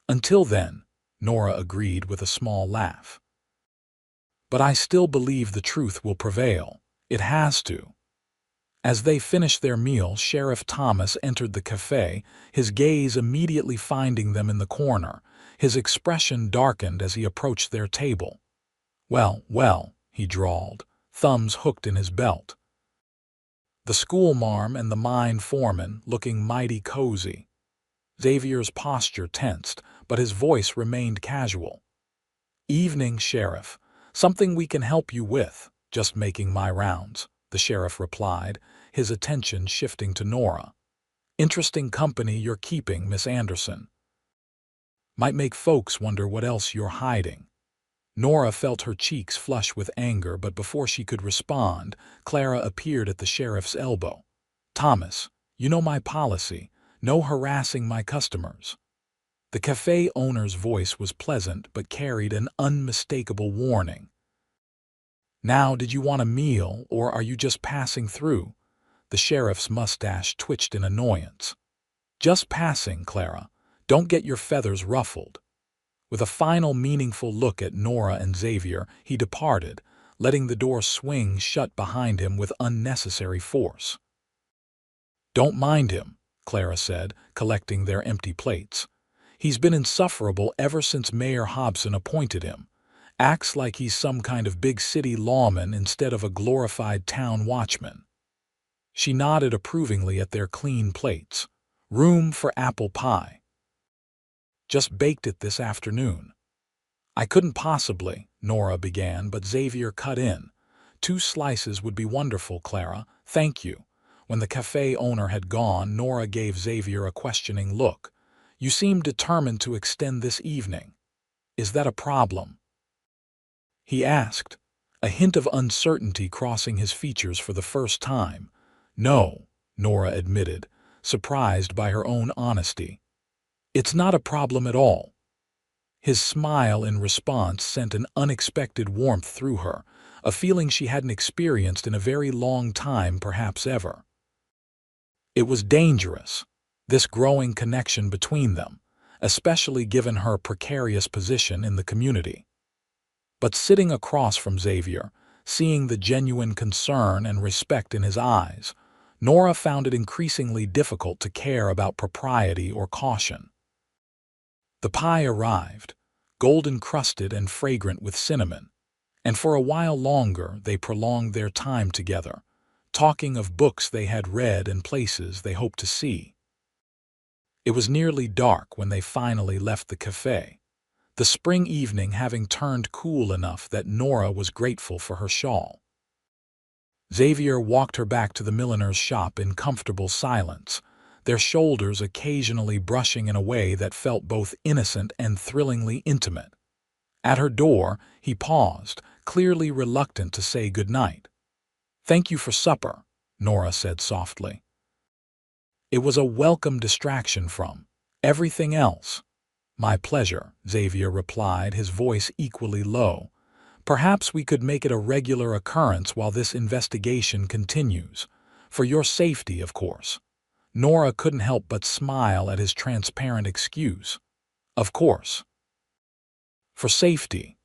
"Until then," Nora agreed with a small laugh. "But I still believe the truth will prevail. It has to." As they finished their meal, Sheriff Thomas entered the cafe, his gaze immediately finding them in the corner. His expression darkened as he approached their table. "Well, well," he drawled, thumbs hooked in his belt. The schoolmarm and the mine foreman looking mighty cozy. Xavier's posture tensed, but his voice remained casual. "Evening, Sheriff. Something we can help you with. Just making my rounds," the sheriff replied, his attention shifting to Nora. "Interesting company you're keeping, Miss Anderson. Might make folks wonder what else you're hiding." Nora felt her cheeks flush with anger, but before she could respond, Clara appeared at the sheriff's elbow. "Thomas, you know my policy. No harassing my customers." The cafe owner's voice was pleasant but carried an unmistakable warning. "Now, did you want a meal, or are you just passing through?" The sheriff's mustache twitched in annoyance. "Just passing, Clara. Don't get your feathers ruffled." With a final meaningful look at Nora and Xavier, he departed, letting the door swing shut behind him with unnecessary force. "Don't mind him," Clara said, collecting their empty plates. "He's been insufferable ever since Mayor Hobson appointed him. Acts like he's some kind of big city lawman instead of a glorified town watchman." She nodded approvingly at their clean plates. "Room for apple pie." "Just baked it this afternoon." "I couldn't possibly," Nora began, but Xavier cut in. "2 slices would be wonderful, Clara. Thank you." When the cafe owner had gone, Nora gave Xavier a questioning look. "You seem determined to extend this evening. Is that a problem?" he asked, a hint of uncertainty crossing his features for the first time. "No," Nora admitted, surprised by her own honesty. "It's not a problem at all." His smile in response sent an unexpected warmth through her, a feeling she hadn't experienced in a very long time, perhaps ever. It was dangerous, this growing connection between them, especially given her precarious position in the community. But sitting across from Xavier, seeing the genuine concern and respect in his eyes, Nora found it increasingly difficult to care about propriety or caution. The pie arrived, golden-crusted and fragrant with cinnamon, and for a while longer they prolonged their time together, talking of books they had read and places they hoped to see. It was nearly dark when they finally left the cafe, the spring evening having turned cool enough that Nora was grateful for her shawl. Xavier walked her back to the milliner's shop in comfortable silence, their shoulders occasionally brushing in a way that felt both innocent and thrillingly intimate. At her door, he paused, clearly reluctant to say goodnight. "Thank you for supper," Nora said softly. It was a welcome distraction from everything else. "My pleasure," Xavier replied, his voice equally low. "Perhaps we could make it a regular occurrence while this investigation continues. For your safety, of course." Nora couldn't help but smile at his transparent excuse. "Of course." For safety.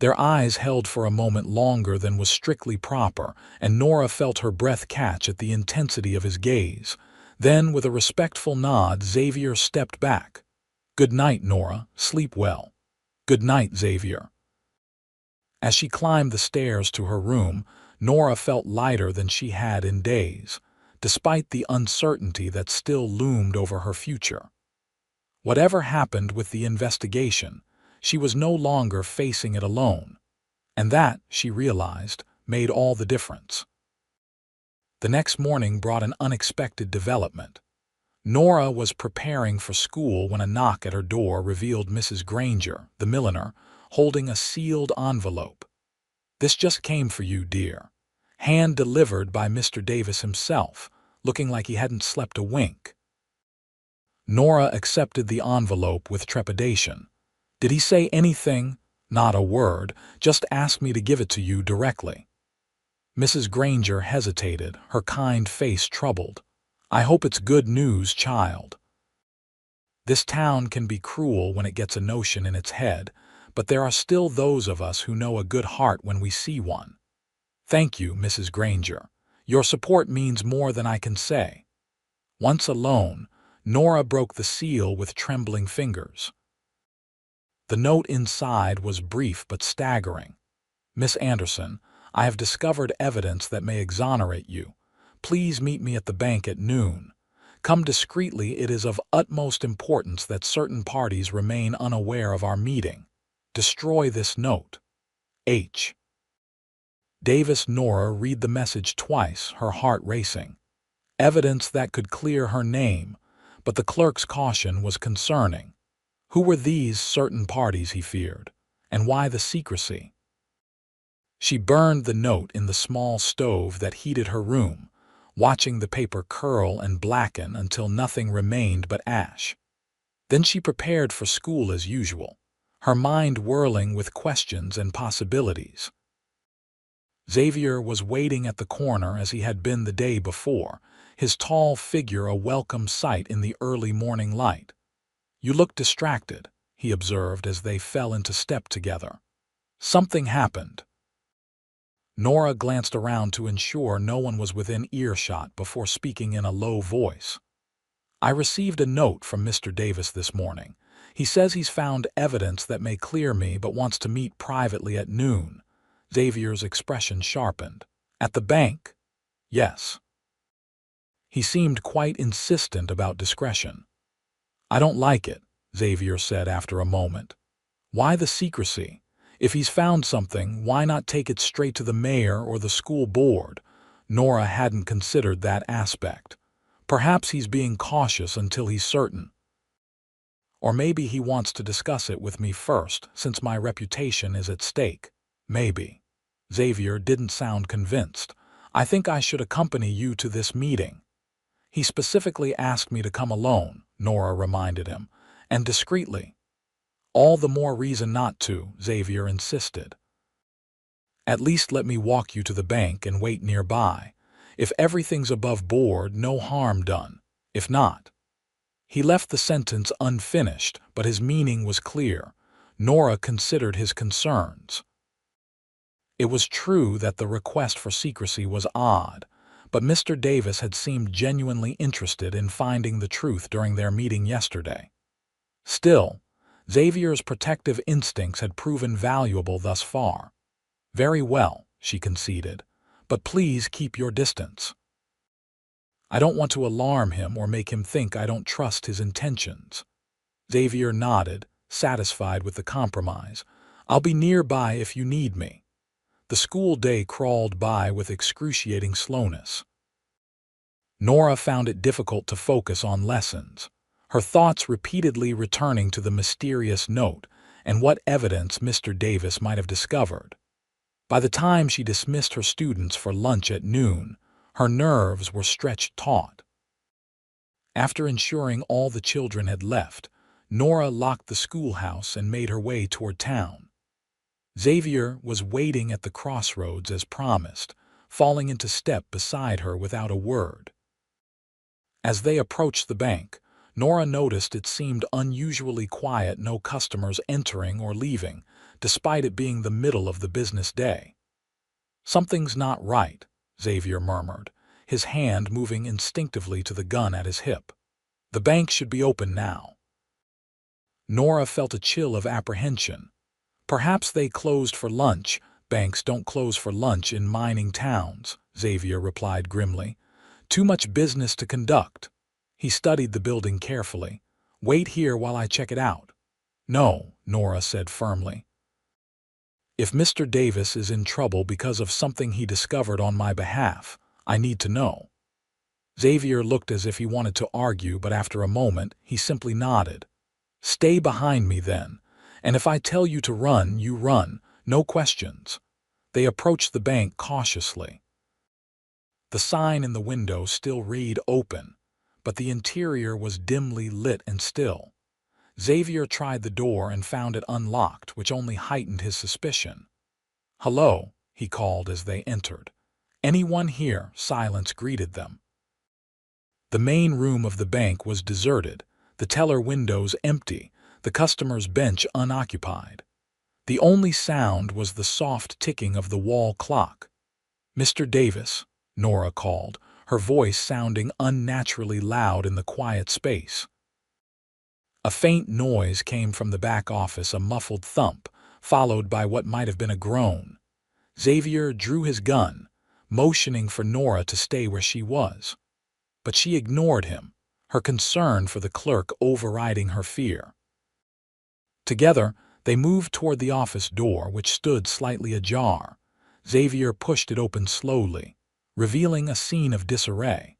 Their eyes held for a moment longer than was strictly proper, and Nora felt her breath catch at the intensity of his gaze. Then, with a respectful nod, Xavier stepped back. "Good night, Nora. Sleep well." "Good night, Xavier." As she climbed the stairs to her room, Nora felt lighter than she had in days. despite the uncertainty that still loomed over her future. Whatever happened with the investigation, she was no longer facing it alone, and that, she realized, made all the difference. The next morning brought an unexpected development. Nora was preparing for school when a knock at her door revealed Mrs. Granger, the milliner, holding a sealed envelope. "This just came for you, dear." Hand-delivered by Mr. Davis himself, looking like he hadn't slept a wink. Nora accepted the envelope with trepidation. "Did he say anything?" "Not a word, just asked me to give it to you directly." Mrs. Granger hesitated, her kind face troubled. "I hope it's good news, child. This town can be cruel when it gets a notion in its head, but there are still those of us who know a good heart when we see one." "Thank you, Mrs. Granger. Your support means more than I can say." Once alone, Nora broke the seal with trembling fingers. The note inside was brief but staggering. "Miss Anderson, I have discovered evidence that may exonerate you. Please meet me at the bank at noon. Come discreetly. It is of utmost importance that certain parties remain unaware of our meeting. Destroy this note. H." Davis. Nora read the message twice, her heart racing. Evidence that could clear her name, but the clerk's caution was concerning. Who were these certain parties, he feared, and why the secrecy? She burned the note in the small stove that heated her room, watching the paper curl and blacken until nothing remained but ash. Then she prepared for school as usual, her mind whirling with questions and possibilities. Xavier was waiting at the corner as he had been the day before, his tall figure a welcome sight in the early morning light. "You look distracted," he observed as they fell into step together. "Something happened." Nora glanced around to ensure no one was within earshot before speaking in a low voice. "I received a note from Mr. Davis this morning. He says he's found evidence that may clear me but wants to meet privately at noon." Xavier's expression sharpened. "At the bank?" "Yes." He seemed quite insistent about discretion. "I don't like it," Xavier said after a moment. "Why the secrecy? If he's found something, why not take it straight to the mayor or the school board?" Nora hadn't considered that aspect. "Perhaps he's being cautious until he's certain. Or maybe he wants to discuss it with me first, since my reputation is at stake. Maybe." Xavier didn't sound convinced. "I think I should accompany you to this meeting." "He specifically asked me to come alone," Nora reminded him, "and discreetly." "All the more reason not to," Xavier insisted. "At least let me walk you to the bank and wait nearby. If everything's above board, no harm done. If not—" He left the sentence unfinished, but his meaning was clear. Nora considered his concerns. It was true that the request for secrecy was odd, but Mr. Davis had seemed genuinely interested in finding the truth during their meeting yesterday. Still, Xavier's protective instincts had proven valuable thus far. "Very well," she conceded, "but please keep your distance. I don't want to alarm him or make him think I don't trust his intentions." Xavier nodded, satisfied with the compromise. "I'll be nearby if you need me." The school day crawled by with excruciating slowness. Nora found it difficult to focus on lessons, her thoughts repeatedly returning to the mysterious note and what evidence Mr. Davis might have discovered. By the time she dismissed her students for lunch at noon, her nerves were stretched taut. After ensuring all the children had left, Nora locked the schoolhouse and made her way toward town. Xavier was waiting at the crossroads as promised, falling into step beside her without a word. As they approached the bank, Nora noticed it seemed unusually quiet, no customers entering or leaving, despite it being the middle of the business day. "Something's not right," Xavier murmured, his hand moving instinctively to the gun at his hip. "The bank should be open now." Nora felt a chill of apprehension. "Perhaps they closed for lunch." "Banks don't close for lunch in mining towns," Xavier replied grimly. Too much business to conduct. He studied the building carefully. Wait here while I check it out. No, Nora said firmly. If Mr. Davis is in trouble because of something he discovered on my behalf, I need to know. Xavier looked as if he wanted to argue, but after a moment, he simply nodded. Stay behind me then, and if I tell you to run, you run, no questions. They approached the bank cautiously. The sign in the window still read open, but the interior was dimly lit and still. Xavier tried the door and found it unlocked, which only heightened his suspicion. Hello, he called as they entered. Anyone here? Silence greeted them. The main room of the bank was deserted, the teller windows empty, the customer's bench unoccupied. The only sound was the soft ticking of the wall clock. Mr. Davis, Nora called, her voice sounding unnaturally loud in the quiet space. A faint noise came from the back office, a muffled thump, followed by what might have been a groan. Xavier drew his gun, motioning for Nora to stay where she was. But she ignored him, her concern for the clerk overriding her fear. Together, they moved toward the office door, which stood slightly ajar. Xavier pushed it open slowly, revealing a scene of disarray.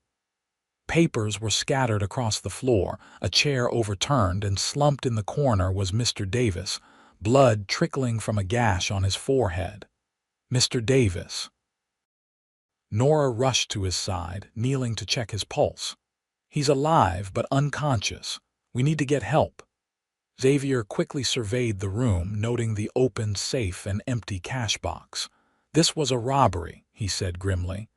Papers were scattered across the floor, a chair overturned, and slumped in the corner was Mr. Davis, blood trickling from a gash on his forehead. Mr. Davis. Nora rushed to his side, kneeling to check his pulse. He's alive but unconscious. We need to get help. Xavier quickly surveyed the room, noting the open safe and empty cash box. This was a robbery, he said grimly,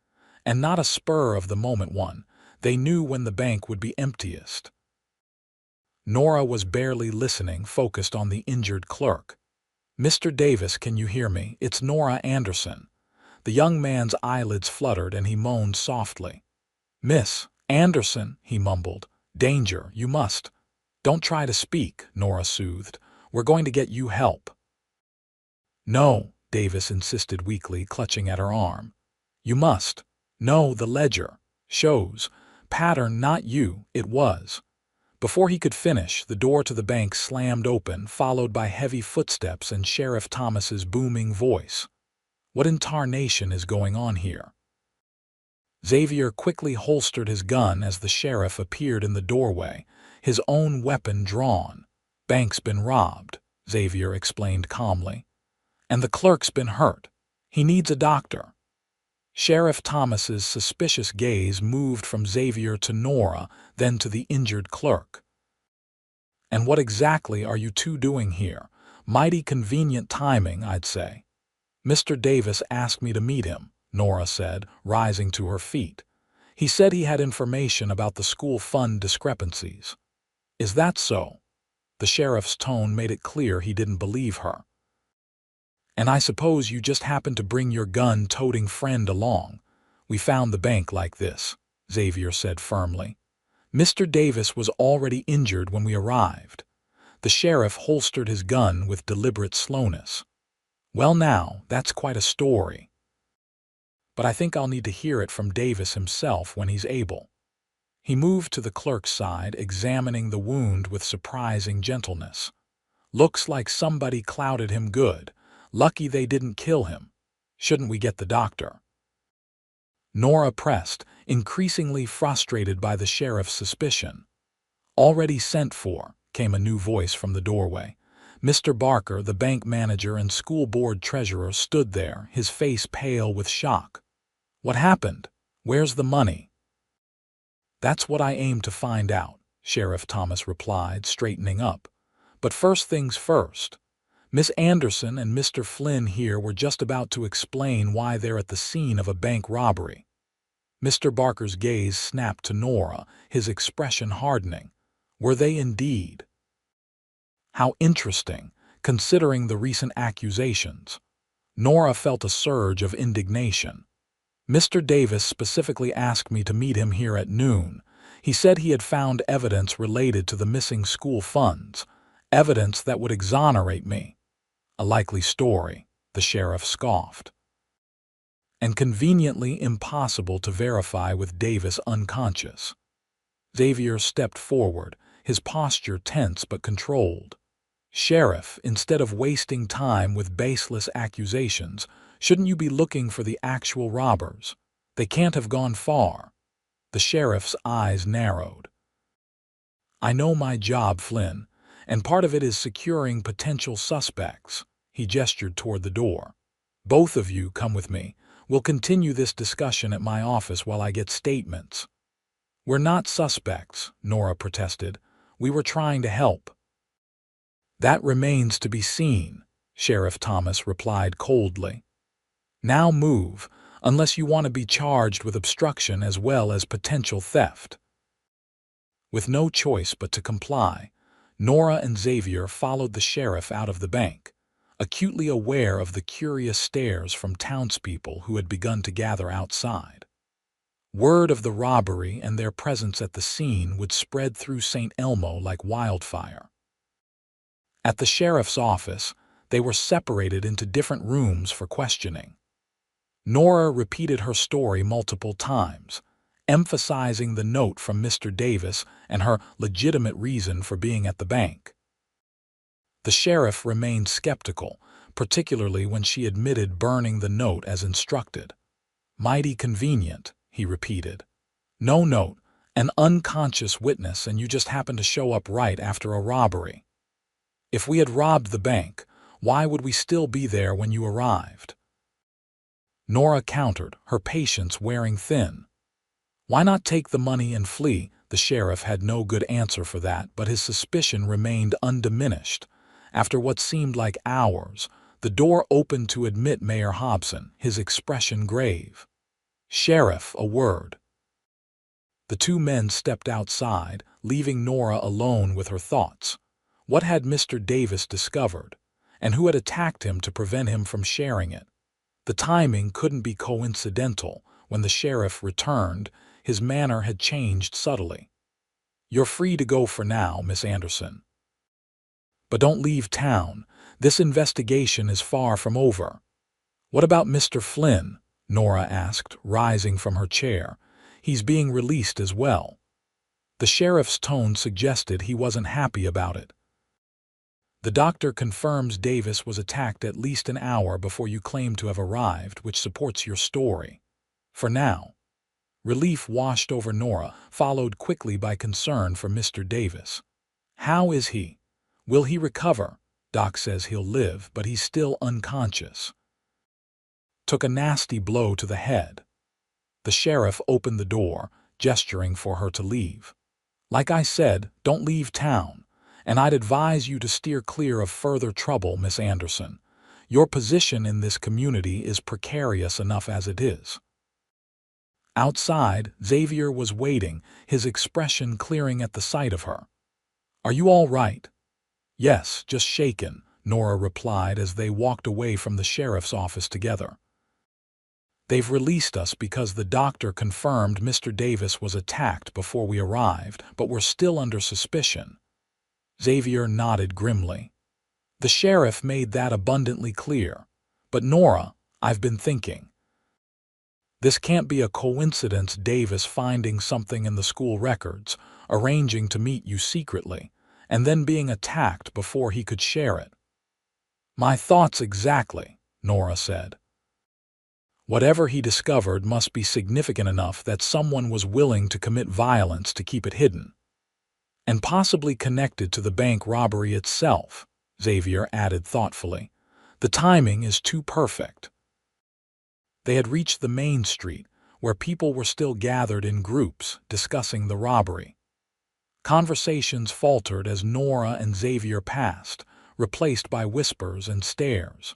and not a spur-of-the-moment one. They knew when the bank would be emptiest. Nora was barely listening, focused on the injured clerk. Mr. Davis, can you hear me? It's Nora Anderson. The young man's eyelids fluttered and he moaned softly. Miss Anderson, he mumbled. Danger, you must. Don't try to speak, Nora soothed. We're going to get you help. No, Davis insisted weakly, clutching at her arm. You must. No, the ledger. Shows. Pattern, not you. It was. Before he could finish, the door to the bank slammed open, followed by heavy footsteps and Sheriff Thomas's booming voice. What in tarnation is going on here? Xavier quickly holstered his gun as the sheriff appeared in the doorway, his own weapon drawn. Bank's been robbed, Xavier explained calmly. And the clerk's been hurt. He needs a doctor. Sheriff Thomas's suspicious gaze moved from Xavier to Nora, then to the injured clerk. And what exactly are you two doing here? Mighty convenient timing, I'd say. Mr. Davis asked me to meet him, Nora said, rising to her feet. He said he had information about the school fund discrepancies. Is that so? The sheriff's tone made it clear he didn't believe her. And I suppose you just happened to bring your gun-toting friend along. We found the bank like this, Xavier said firmly. Mr. Davis was already injured when we arrived. The sheriff holstered his gun with deliberate slowness. Well now, that's quite a story. But I think I'll need to hear it from Davis himself when he's able. He moved to the clerk's side, examining the wound with surprising gentleness. Looks like somebody clouted him good. Lucky they didn't kill him. Shouldn't we get the doctor? Nora pressed, increasingly frustrated by the sheriff's suspicion. Already sent for, came a new voice from the doorway. Mr. Barker, the bank manager and school board treasurer, stood there, his face pale with shock. What happened? Where's the money? That's what I aim to find out, Sheriff Thomas replied, straightening up. But first things first. Miss Anderson and Mr. Flynn here were just about to explain why they're at the scene of a bank robbery. Mr. Barker's gaze snapped to Nora, his expression hardening. Were they indeed? How interesting, considering the recent accusations. Nora felt a surge of indignation. Mr. Davis specifically asked me to meet him here at noon. He said he had found evidence related to the missing school funds, evidence that would exonerate me. A likely story, the sheriff scoffed. and conveniently impossible to verify with Davis unconscious. Xavier stepped forward, his posture tense but controlled. "Sheriff, instead of wasting time with baseless accusations, shouldn't you be looking for the actual robbers? They can't have gone far." The sheriff's eyes narrowed. "I know my job, Flynn, and part of it is securing potential suspects." He gestured toward the door. "Both of you come with me. We'll continue this discussion at my office while I get statements." "We're not suspects," Nora protested. "We were trying to help." "That remains to be seen," Sheriff Thomas replied coldly. "Now move, unless you want to be charged with obstruction as well as potential theft." With no choice but to comply, Nora and Xavier followed the sheriff out of the bank, acutely aware of the curious stares from townspeople who had begun to gather outside. Word of the robbery and their presence at the scene would spread through St. Elmo like wildfire. At the sheriff's office, they were separated into different rooms for questioning. Nora repeated her story multiple times, emphasizing the note from Mr. Davis and her legitimate reason for being at the bank. The sheriff remained skeptical, particularly when she admitted burning the note as instructed. "Mighty convenient," he repeated. "No note, an unconscious witness, and you just happened to show up right after a robbery. If we had robbed the bank, why would we still be there when you arrived?" Nora countered, her patience wearing thin. "Why not take the money and flee?" The sheriff had no good answer for that, but his suspicion remained undiminished. After what seemed like hours, the door opened to admit Mayor Hobson, his expression grave. "Sheriff, a word." The two men stepped outside, leaving Nora alone with her thoughts. What had Mr. Davis discovered, and who had attacked him to prevent him from sharing it? The timing couldn't be coincidental. When the sheriff returned, his manner had changed subtly. "You're free to go for now, Miss Anderson. But don't leave town. This investigation is far from over." "What about Mr. Flynn?" Nora asked, rising from her chair. "He's being released as well." The sheriff's tone suggested he wasn't happy about it. "The doctor confirms Davis was attacked at least an hour before you claim to have arrived, which supports your story. For now." Relief washed over Nora, followed quickly by concern for Mr. Davis. "How is he? Will he recover?" "Doc says he'll live, but he's still unconscious. Took a nasty blow to the head." The sheriff opened the door, gesturing for her to leave. "Like I said, don't leave town. And I'd advise you to steer clear of further trouble, Miss Anderson. Your position in this community is precarious enough as it is." Outside, Xavier was waiting, his expression clearing at the sight of her. "Are you all right?" "Yes, just shaken," Nora replied as they walked away from the sheriff's office together. "They've released us because the doctor confirmed Mr. Davis was attacked before we arrived, but we're still under suspicion." Xavier nodded grimly. "The sheriff made that abundantly clear. But Nora, I've been thinking. This can't be a coincidence, Davis finding something in the school records, arranging to meet you secretly, and then being attacked before he could share it." "My thoughts exactly," Nora said. "Whatever he discovered must be significant enough that someone was willing to commit violence to keep it hidden. And possibly connected to the bank robbery itself," Xavier added thoughtfully. "The timing is too perfect." They had reached the main street, where people were still gathered in groups, discussing the robbery. Conversations faltered as Nora and Xavier passed, replaced by whispers and stares.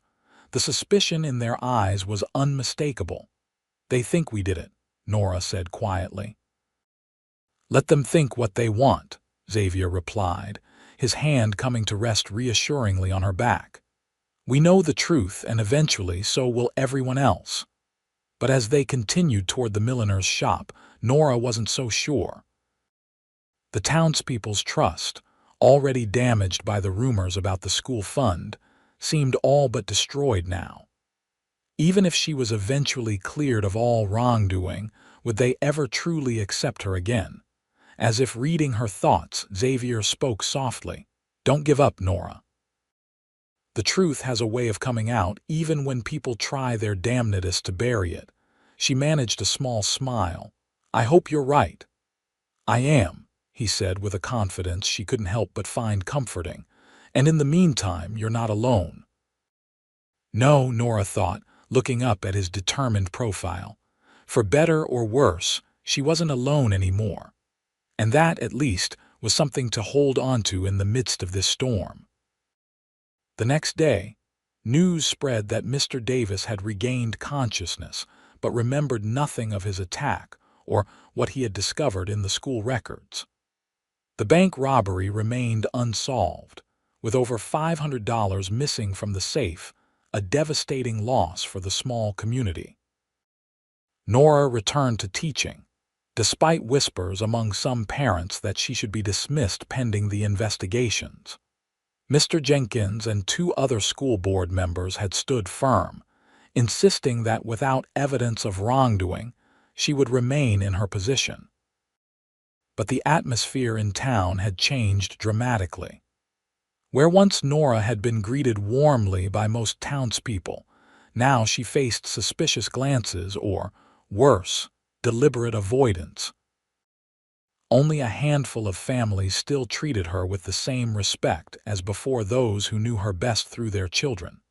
The suspicion in their eyes was unmistakable. "They think we did it," Nora said quietly. "Let them think what they want," Xavier replied, his hand coming to rest reassuringly on her back. "We know the truth, and eventually so will everyone else." But as they continued toward the milliner's shop, Nora wasn't so sure. The townspeople's trust, already damaged by the rumors about the school fund, seemed all but destroyed now. Even if she was eventually cleared of all wrongdoing, would they ever truly accept her again? As if reading her thoughts, Xavier spoke softly. "Don't give up, Nora. The truth has a way of coming out even when people try their damnedest to bury it." She managed a small smile. "I hope you're right." "I am," he said with a confidence she couldn't help but find comforting. "And in the meantime, you're not alone." No, Nora thought, looking up at his determined profile. For better or worse, she wasn't alone anymore. And that, at least, was something to hold on to in the midst of this storm. The next day, news spread that Mr. Davis had regained consciousness, but remembered nothing of his attack or what he had discovered in the school records. The bank robbery remained unsolved, with over $500 missing from the safe, a devastating loss for the small community. Nora returned to teaching, despite whispers among some parents that she should be dismissed pending the investigations. Mr. Jenkins and 2 other school board members had stood firm, insisting that without evidence of wrongdoing, she would remain in her position. But the atmosphere in town had changed dramatically. Where once Nora had been greeted warmly by most townspeople, now she faced suspicious glances or, worse, deliberate avoidance. Only a handful of families still treated her with the same respect as before those who knew her best through their children.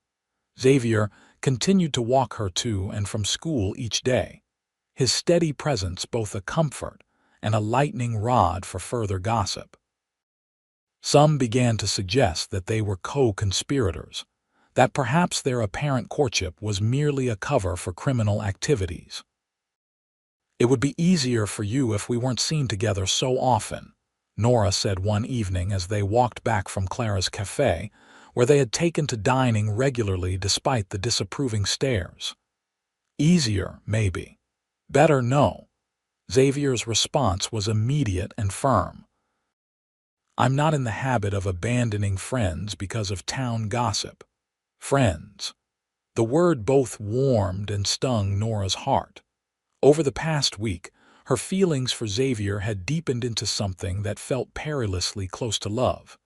Xavier continued to walk her to and from school each day, his steady presence both a comfort and a lightning rod for further gossip. Some began to suggest that they were co-conspirators, that perhaps their apparent courtship was merely a cover for criminal activities. "It would be easier for you if we weren't seen together so often," Nora said one evening as they walked back from Clara's cafe, where they had taken to dining regularly despite the disapproving stares. "Easier, maybe. Better, no." Xavier's response was immediate and firm. "I'm not in the habit of abandoning friends because of town gossip." Friends. The word both warmed and stung Nora's heart. Over the past week, her feelings for Xavier had deepened into something that felt perilously close to love.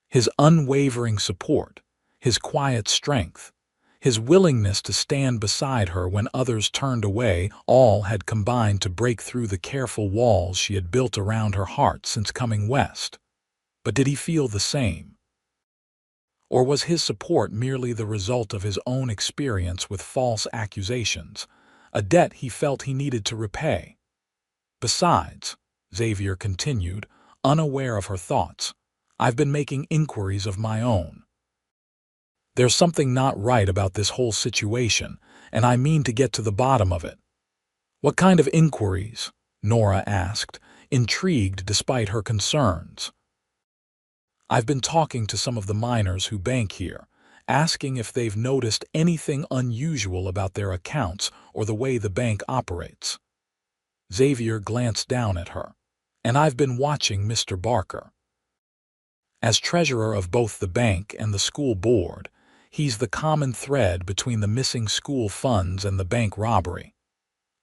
His unwavering support, his quiet strength, his willingness to stand beside her when others turned away, all had combined to break through the careful walls she had built around her heart since coming west. But did he feel the same? Or was his support merely the result of his own experience with false accusations, a debt he felt he needed to repay? "Besides," Xavier continued, unaware of her thoughts, "I've been making inquiries of my own. There's something not right about this whole situation, and I mean to get to the bottom of it." "What kind of inquiries?" Nora asked, intrigued despite her concerns. "I've been talking to some of the miners who bank here, asking if they've noticed anything unusual about their accounts or the way the bank operates." Xavier glanced down at her. "And I've been watching Mr. Barker. As treasurer of both the bank and the school board, he's the common thread between the missing school funds and the bank robbery."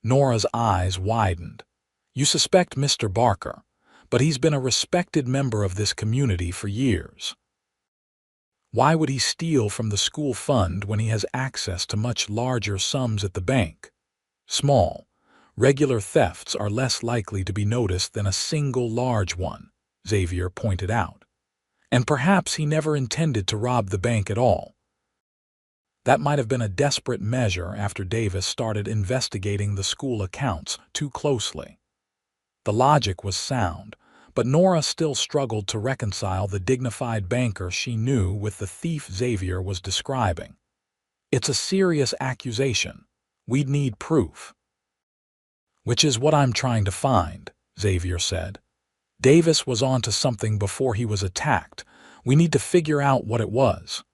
Nora's eyes widened. "You suspect Mr. Barker, but he's been a respected member of this community for years. Why would he steal from the school fund when he has access to much larger sums at the bank? Small, regular thefts are less likely to be noticed than a single large one," Xavier pointed out. "And perhaps he never intended to rob the bank at all. That might have been a desperate measure after Davis started investigating the school accounts too closely." The logic was sound, but Nora still struggled to reconcile the dignified banker she knew with the thief Xavier was describing. "It's a serious accusation. We'd need proof." "Which is what I'm trying to find," Xavier said. "Davis was onto something before he was attacked. We need to figure out what it was."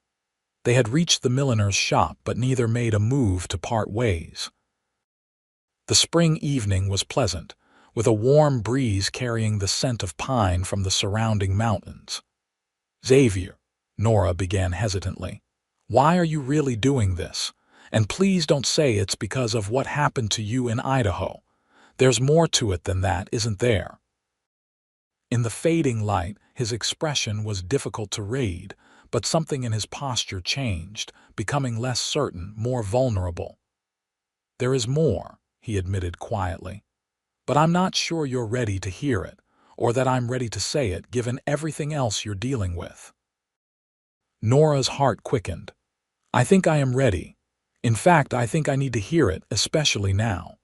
They had reached the milliner's shop, but neither made a move to part ways. The spring evening was pleasant, with a warm breeze carrying the scent of pine from the surrounding mountains. "Xavier," Nora began hesitantly, "why are you really doing this? And please don't say it's because of what happened to you in Idaho. There's more to it than that, isn't there? In the fading light, his expression was difficult to read, but something in his posture changed, becoming less certain, more vulnerable. There is more, he admitted quietly, but I'm not sure you're ready to hear it, or that I'm ready to say it given everything else you're dealing with. Nora's heart quickened. I think I am ready. In fact, I think I need to hear it, especially now.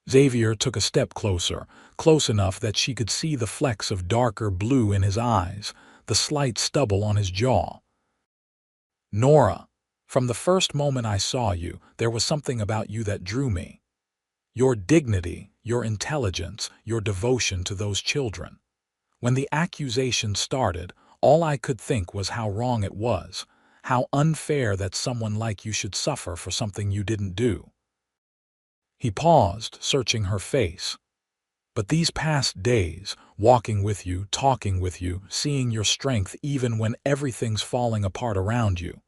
Xavier took a step closer, close enough that she could see the flecks of darker blue in his eyes, the slight stubble on his jaw. Nora, from the first moment I saw you, there was something about you that drew me. Your dignity, your intelligence, your devotion to those children. When the accusation started, all I could think was how wrong it was, how unfair that someone like you should suffer for something you didn't do. He paused, searching her face. But these past days, walking with you, talking with you, seeing your strength even when everything's falling apart around you,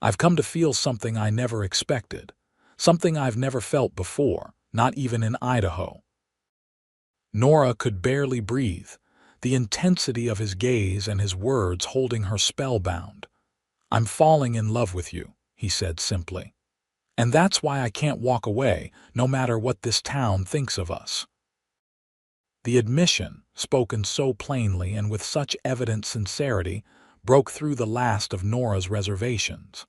I've come to feel something I never expected, something I've never felt before, not even in Idaho. Nora could barely breathe, the intensity of his gaze and his words holding her spellbound. I'm falling in love with you, he said simply. And that's why I can't walk away, no matter what this town thinks of us. The admission, spoken so plainly and with such evident sincerity, broke through the last of Nora's reservations.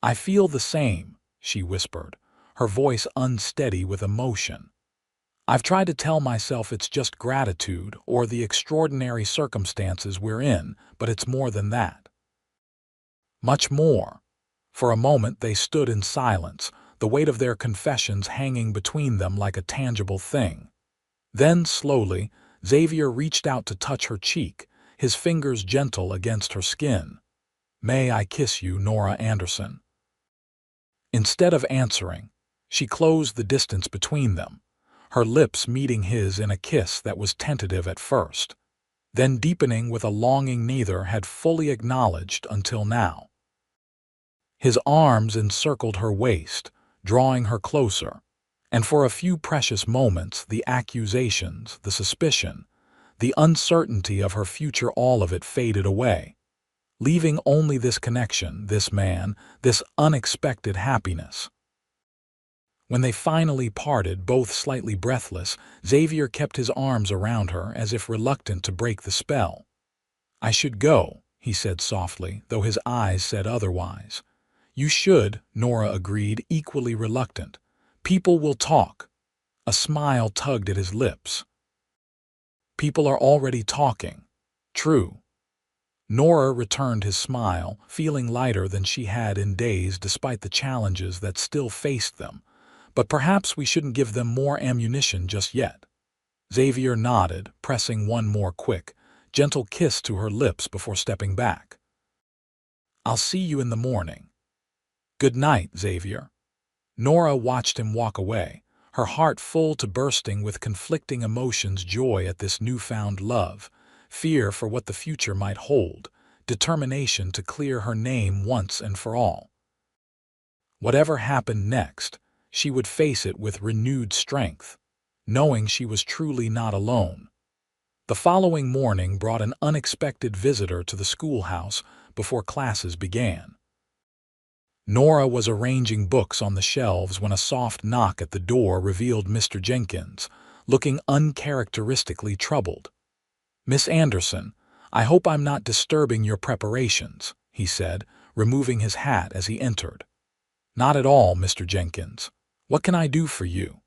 I feel the same, she whispered, her voice unsteady with emotion. I've tried to tell myself it's just gratitude or the extraordinary circumstances we're in, but it's more than that. Much more. For a moment they stood in silence, the weight of their confessions hanging between them like a tangible thing. Then, slowly, Xavier reached out to touch her cheek, his fingers gentle against her skin. May I kiss you, Nora Anderson? Instead of answering, she closed the distance between them, her lips meeting his in a kiss that was tentative at first, then deepening with a longing neither had fully acknowledged until now. His arms encircled her waist, drawing her closer, and for a few precious moments the accusations, the suspicion, the uncertainty of her future, all of it faded away, leaving only this connection, this man, this unexpected happiness. When they finally parted, both slightly breathless, Xavier kept his arms around her as if reluctant to break the spell. I should go, he said softly, though his eyes said otherwise. You should, Nora agreed, equally reluctant. People will talk. A smile tugged at his lips. People are already talking. True. Nora returned his smile, feeling lighter than she had in days despite the challenges that still faced them. But perhaps we shouldn't give them more ammunition just yet. Xavier nodded, pressing one more quick, gentle kiss to her lips before stepping back. I'll see you in the morning. Good night, Xavier. Nora watched him walk away, her heart full to bursting with conflicting emotions, joy at this newfound love, fear for what the future might hold, determination to clear her name once and for all. Whatever happened next, she would face it with renewed strength, knowing she was truly not alone. The following morning brought an unexpected visitor to the schoolhouse before classes began. Nora was arranging books on the shelves when a soft knock at the door revealed Mr. Jenkins, looking uncharacteristically troubled. Miss Anderson, I hope I'm not disturbing your preparations, he said, removing his hat as he entered. Not at all, Mr. Jenkins. What can I do for you?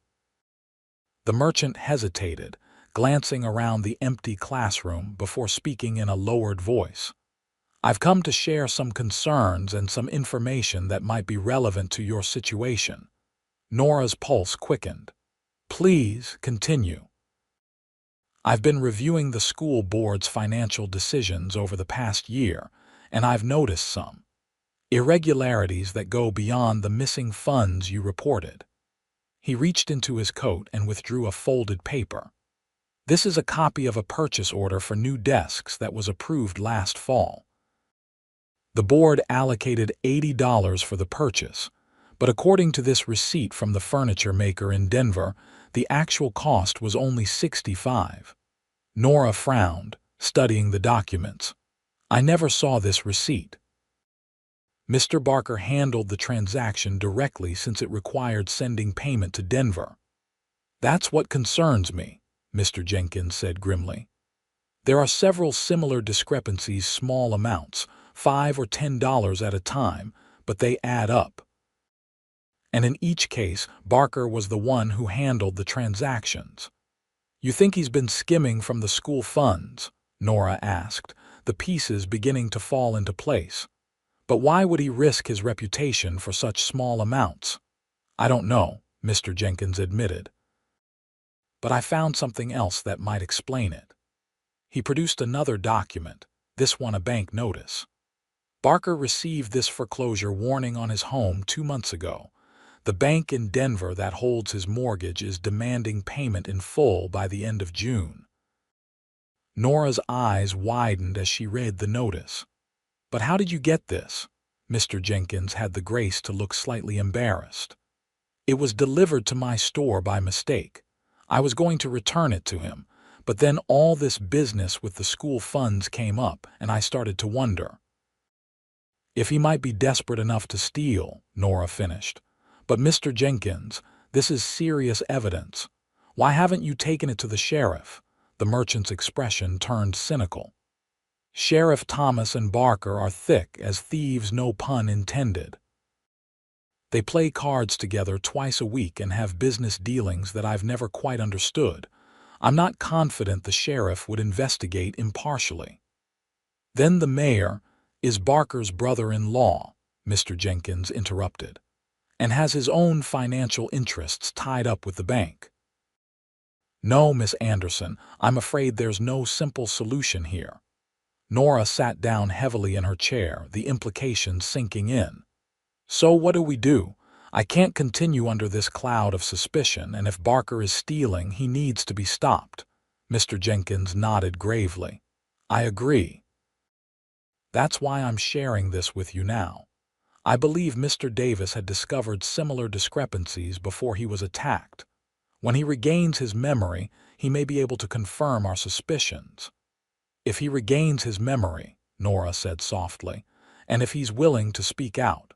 The merchant hesitated, glancing around the empty classroom before speaking in a lowered voice. I've come to share some concerns and some information that might be relevant to your situation. Nora's pulse quickened. Please continue. I've been reviewing the school board's financial decisions over the past year, and I've noticed some irregularities that go beyond the missing funds you reported. He reached into his coat and withdrew a folded paper. This is a copy of a purchase order for new desks that was approved last fall. The board allocated $80 for the purchase, But according to this receipt from the furniture maker in Denver, the actual cost was only $65. Nora frowned, studying the documents. I never saw this receipt. Mr. Barker handled the transaction directly since it required sending payment to Denver. That's what concerns me, Mr. Jenkins said grimly. There are several similar discrepancies, small amounts, $5 or $10 at a time, but they add up. And in each case, Barker was the one who handled the transactions. You think he's been skimming from the school funds? Nora asked, the pieces beginning to fall into place. But why would he risk his reputation for such small amounts? I don't know, Mr. Jenkins admitted. But I found something else that might explain it. He produced another document, this one a bank notice. Barker received this foreclosure warning on his home 2 months ago. The bank in Denver that holds his mortgage is demanding payment in full by the end of June. Nora's eyes widened as she read the notice. But how did you get this? Mr. Jenkins had the grace to look slightly embarrassed. It was delivered to my store by mistake. I was going to return it to him, but then all this business with the school funds came up, and I started to wonder. If he might be desperate enough to steal, Nora finished. But Mr. Jenkins, this is serious evidence. Why haven't you taken it to the sheriff? The merchant's expression turned cynical. Sheriff Thomas and Barker are thick as thieves, no pun intended. They play cards together twice a week and have business dealings that I've never quite understood. I'm not confident the sheriff would investigate impartially. Then the mayor is Barker's brother-in-law, Mr. Jenkins interrupted, and has his own financial interests tied up with the bank. No, Miss Anderson, I'm afraid there's no simple solution here. Nora sat down heavily in her chair, the implications sinking in. So what do we do? I can't continue under this cloud of suspicion, and if Barker is stealing, he needs to be stopped. Mr. Jenkins nodded gravely. I agree. That's why I'm sharing this with you now. I believe Mr. Davis had discovered similar discrepancies before he was attacked. When he regains his memory, he may be able to confirm our suspicions. If he regains his memory, Nora said softly, and if he's willing to speak out.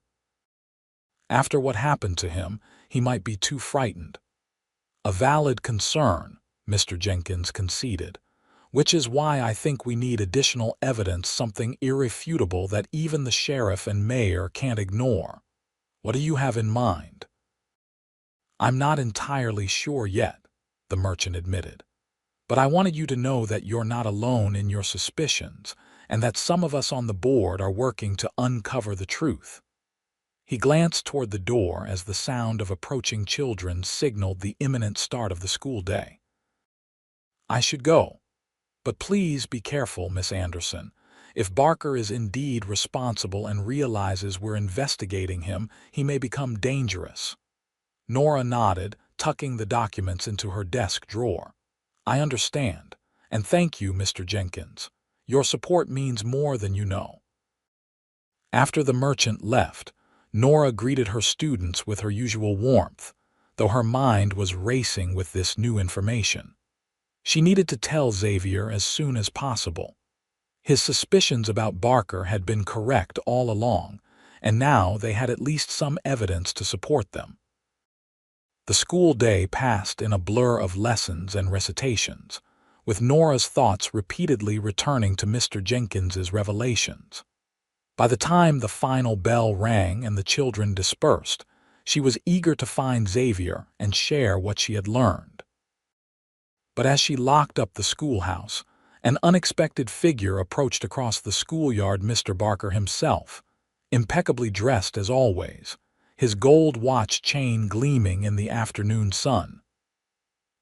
After what happened to him, he might be too frightened. A valid concern, Mr. Jenkins conceded, which is why I think we need additional evidence, something irrefutable that even the sheriff and mayor can't ignore. What do you have in mind? I'm not entirely sure yet, the merchant admitted. But I wanted you to know that you're not alone in your suspicions, and that some of us on the board are working to uncover the truth. He glanced toward the door as the sound of approaching children signaled the imminent start of the school day. I should go. But please be careful, Miss Anderson. If Barker is indeed responsible and realizes we're investigating him, he may become dangerous. Nora nodded, tucking the documents into her desk drawer. I understand, and thank you, Mr. Jenkins. Your support means more than you know. After the merchant left, Nora greeted her students with her usual warmth, though her mind was racing with this new information. She needed to tell Xavier as soon as possible. His suspicions about Barker had been correct all along, and now they had at least some evidence to support them. The school day passed in a blur of lessons and recitations, with Nora's thoughts repeatedly returning to Mr. Jenkins's revelations. By the time the final bell rang and the children dispersed, she was eager to find Xavier and share what she had learned. But as she locked up the schoolhouse, an unexpected figure approached across the schoolyard, Mr. Barker himself, impeccably dressed as always, his gold watch chain gleaming in the afternoon sun.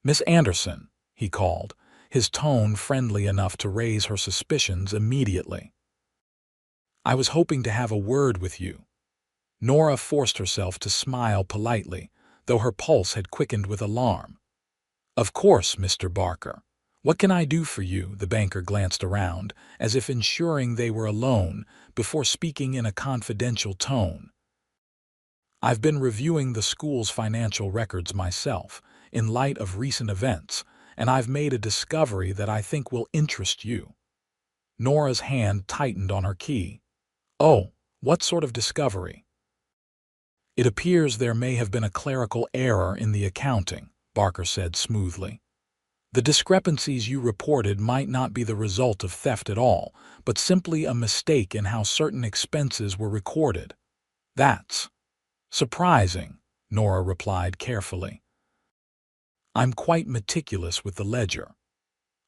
Miss Anderson, he called, his tone friendly enough to raise her suspicions immediately. I was hoping to have a word with you. Nora forced herself to smile politely, though her pulse had quickened with alarm. Of course, Mr. Barker. What can I do for you? The banker glanced around, as if ensuring they were alone, before speaking in a confidential tone. I've been reviewing the school's financial records myself, in light of recent events, and I've made a discovery that I think will interest you. Nora's hand tightened on her key. Oh, what sort of discovery? It appears there may have been a clerical error in the accounting, Barker said smoothly. The discrepancies you reported might not be the result of theft at all, but simply a mistake in how certain expenses were recorded. That's surprising, Nora replied carefully. I'm quite meticulous with the ledger.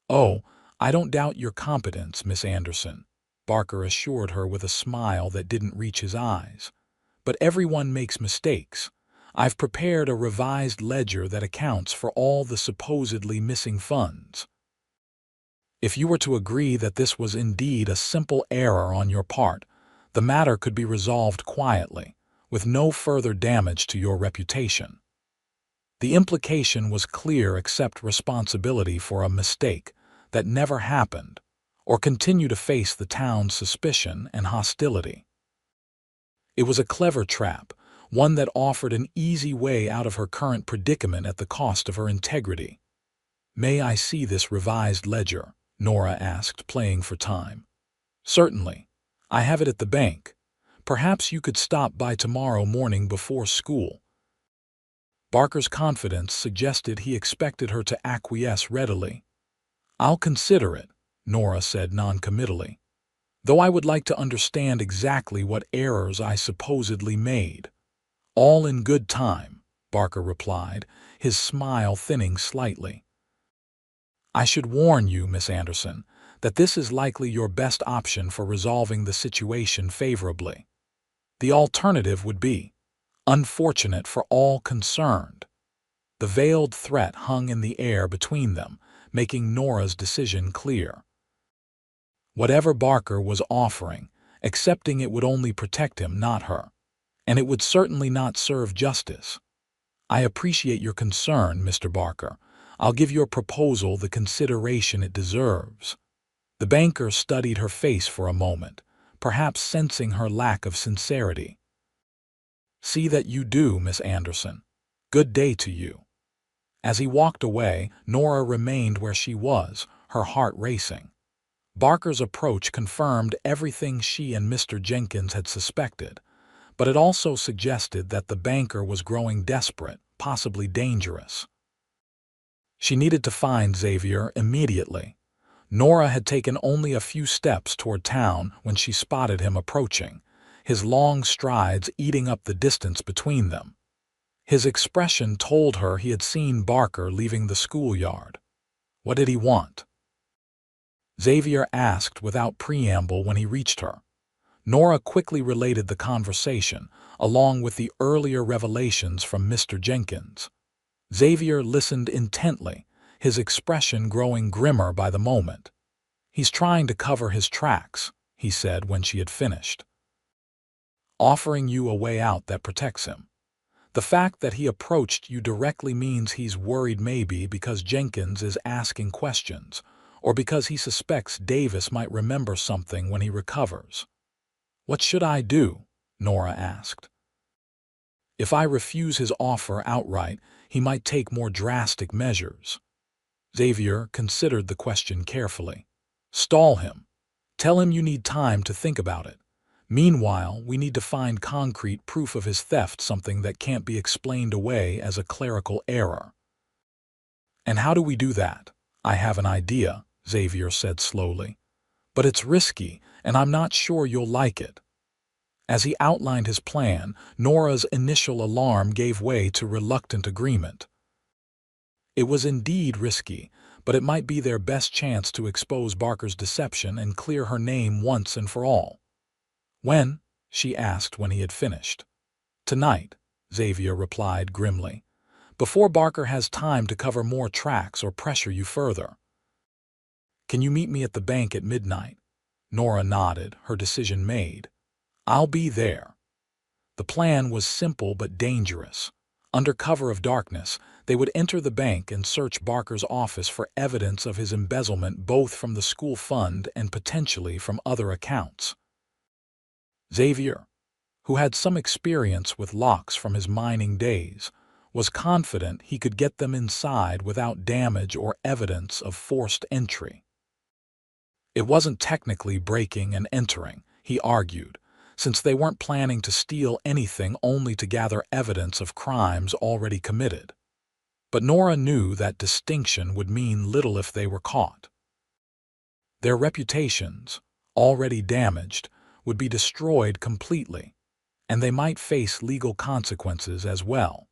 Oh, I don't doubt your competence, Miss Anderson, Barker assured her with a smile that didn't reach his eyes. But everyone makes mistakes. I've prepared a revised ledger that accounts for all the supposedly missing funds. If you were to agree that this was indeed a simple error on your part, the matter could be resolved quietly, with no further damage to your reputation. The implication was clear: accept responsibility for a mistake that never happened, or continue to face the town's suspicion and hostility. It was a clever trap, one that offered an easy way out of her current predicament at the cost of her integrity. May I see this revised ledger? Nora asked, playing for time. Certainly. I have it at the bank. Perhaps you could stop by tomorrow morning before school. Barker's confidence suggested he expected her to acquiesce readily. I'll consider it, Nora said noncommittally, though I would like to understand exactly what errors I supposedly made. All in good time, Barker replied, his smile thinning slightly. I should warn you, Miss Anderson, that this is likely your best option for resolving the situation favorably. The alternative would be unfortunate for all concerned. The veiled threat hung in the air between them, making Nora's decision clear. Whatever Barker was offering, accepting it would only protect him, not her, and it would certainly not serve justice. I appreciate your concern, Mr. Barker. I'll give your proposal the consideration it deserves. The banker studied her face for a moment, perhaps sensing her lack of sincerity. See that you do, Miss Anderson. Good day to you. As he walked away, Nora remained where she was, her heart racing. Barker's approach confirmed everything she and Mr. Jenkins had suspected, but it also suggested that the banker was growing desperate, possibly dangerous. She needed to find Xavier immediately. Nora had taken only a few steps toward town when she spotted him approaching, his long strides eating up the distance between them. His expression told her he had seen Barker leaving the schoolyard. What did he want? Xavier asked without preamble when he reached her. Nora quickly related the conversation, along with the earlier revelations from Mr. Jenkins. Xavier listened intently, his expression growing grimmer by the moment. He's trying to cover his tracks, he said when she had finished. Offering you a way out that protects him. The fact that he approached you directly means he's worried, maybe because Jenkins is asking questions, or because he suspects Davis might remember something when he recovers. What should I do? Nora asked. If I refuse his offer outright, he might take more drastic measures. Xavier considered the question carefully. Stall him. Tell him you need time to think about it. Meanwhile, we need to find concrete proof of his theft, something that can't be explained away as a clerical error. And how do we do that? I have an idea, Xavier said slowly. But it's risky, and I'm not sure you'll like it. As he outlined his plan, Nora's initial alarm gave way to reluctant agreement. It was indeed risky, but it might be their best chance to expose Barker's deception and clear her name once and for all. When? She asked when he had finished. Tonight, Xavier replied grimly, before Barker has time to cover more tracks or pressure you further. Can you meet me at the bank at midnight? Nora nodded, her decision made. I'll be there. The plan was simple but dangerous. Under cover of darkness, they would enter the bank and search Barker's office for evidence of his embezzlement, both from the school fund and potentially from other accounts. Xavier, who had some experience with locks from his mining days, was confident he could get them inside without damage or evidence of forced entry. It wasn't technically breaking and entering, he argued, since they weren't planning to steal anything only to gather evidence of crimes already committed. But Nora knew that distinction would mean little if they were caught. Their reputations, already damaged, would be destroyed completely, and they might face legal consequences as well.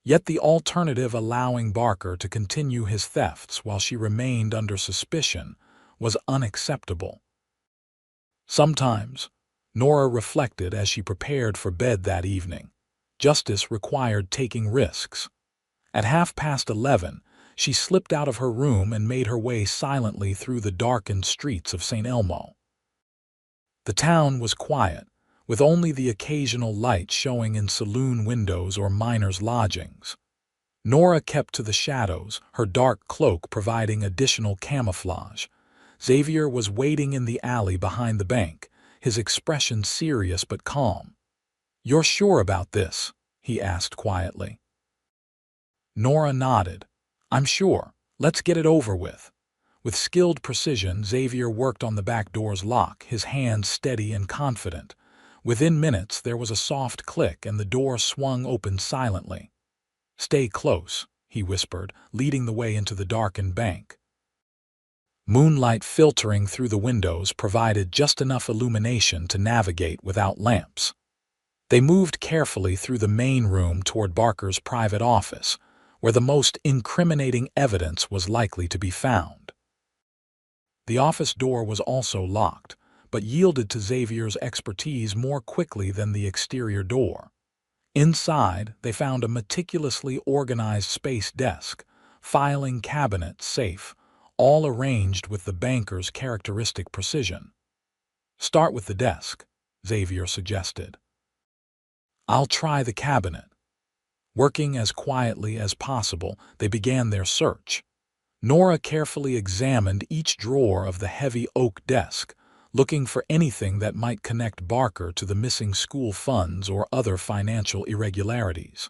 Yet the alternative, allowing Barker to continue his thefts while she remained under suspicion, was unacceptable. Sometimes, Nora reflected as she prepared for bed that evening, justice required taking risks. At 11:30, she slipped out of her room and made her way silently through the darkened streets of St. Elmo. The town was quiet, with only the occasional light showing in saloon windows or miners' lodgings. Nora kept to the shadows, her dark cloak providing additional camouflage. Xavier was waiting in the alley behind the bank, his expression serious but calm. "You're sure about this?" he asked quietly. Nora nodded. "I'm sure. Let's get it over with." With skilled precision, Xavier worked on the back door's lock, his hands steady and confident. Within minutes, there was a soft click and the door swung open silently. "Stay close," he whispered, leading the way into the darkened bank. Moonlight filtering through the windows provided just enough illumination to navigate without lamps. They moved carefully through the main room toward Barker's private office, where the most incriminating evidence was likely to be found. The office door was also locked, but yielded to Xavier's expertise more quickly than the exterior door. Inside, they found a meticulously organized space desk, filing cabinet, safe, all arranged with the banker's characteristic precision. "Start with the desk," Xavier suggested. "I'll try the cabinet." Working as quietly as possible, they began their search. Nora carefully examined each drawer of the heavy oak desk, looking for anything that might connect Barker to the missing school funds or other financial irregularities.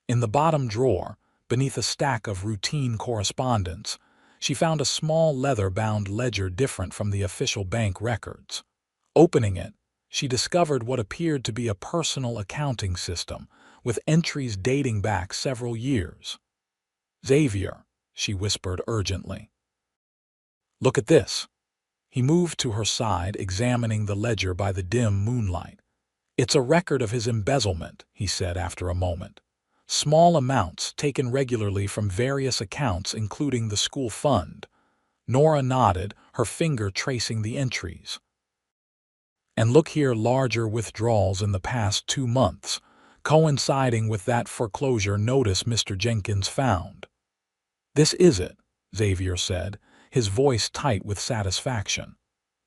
In the bottom drawer, beneath a stack of routine correspondence, she found a small leather-bound ledger different from the official bank records. Opening it, she discovered what appeared to be a personal accounting system, with entries dating back several years. "Xavier," she whispered urgently. "Look at this." He moved to her side, examining the ledger by the dim moonlight. "It's a record of his embezzlement," he said after a moment. "Small amounts taken regularly from various accounts, including the school fund." Nora nodded, her finger tracing the entries. "And look here, larger withdrawals in the past 2 months, coinciding with that foreclosure notice Mr. Jenkins found." "This is it," Xavier said, his voice tight with satisfaction.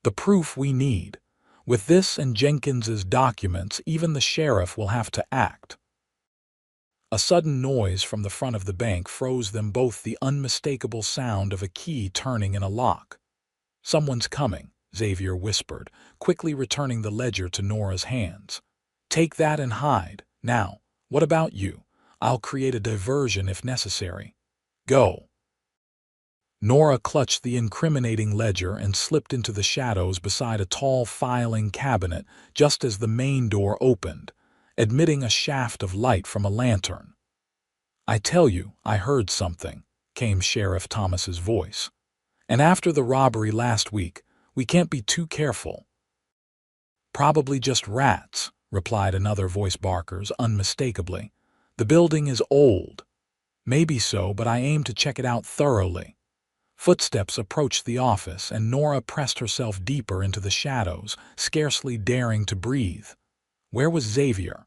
"The proof we need. With this and Jenkins's documents, even the sheriff will have to act." A sudden noise from the front of the bank froze them both, the unmistakable sound of a key turning in a lock. "Someone's coming," Xavier whispered, quickly returning the ledger to Nora's hands. "Take that and hide. Now, what about you? I'll create a diversion if necessary. Go." Nora clutched the incriminating ledger and slipped into the shadows beside a tall filing cabinet just as the main door opened, admitting a shaft of light from a lantern. "I tell you, I heard something," came Sheriff Thomas's voice. "And after the robbery last week, we can't be too careful." "Probably just rats," replied another voice, Barker's, unmistakably. "The building is old." "Maybe so, but I aim to check it out thoroughly." Footsteps approached the office, and Nora pressed herself deeper into the shadows, scarcely daring to breathe. Where was Xavier?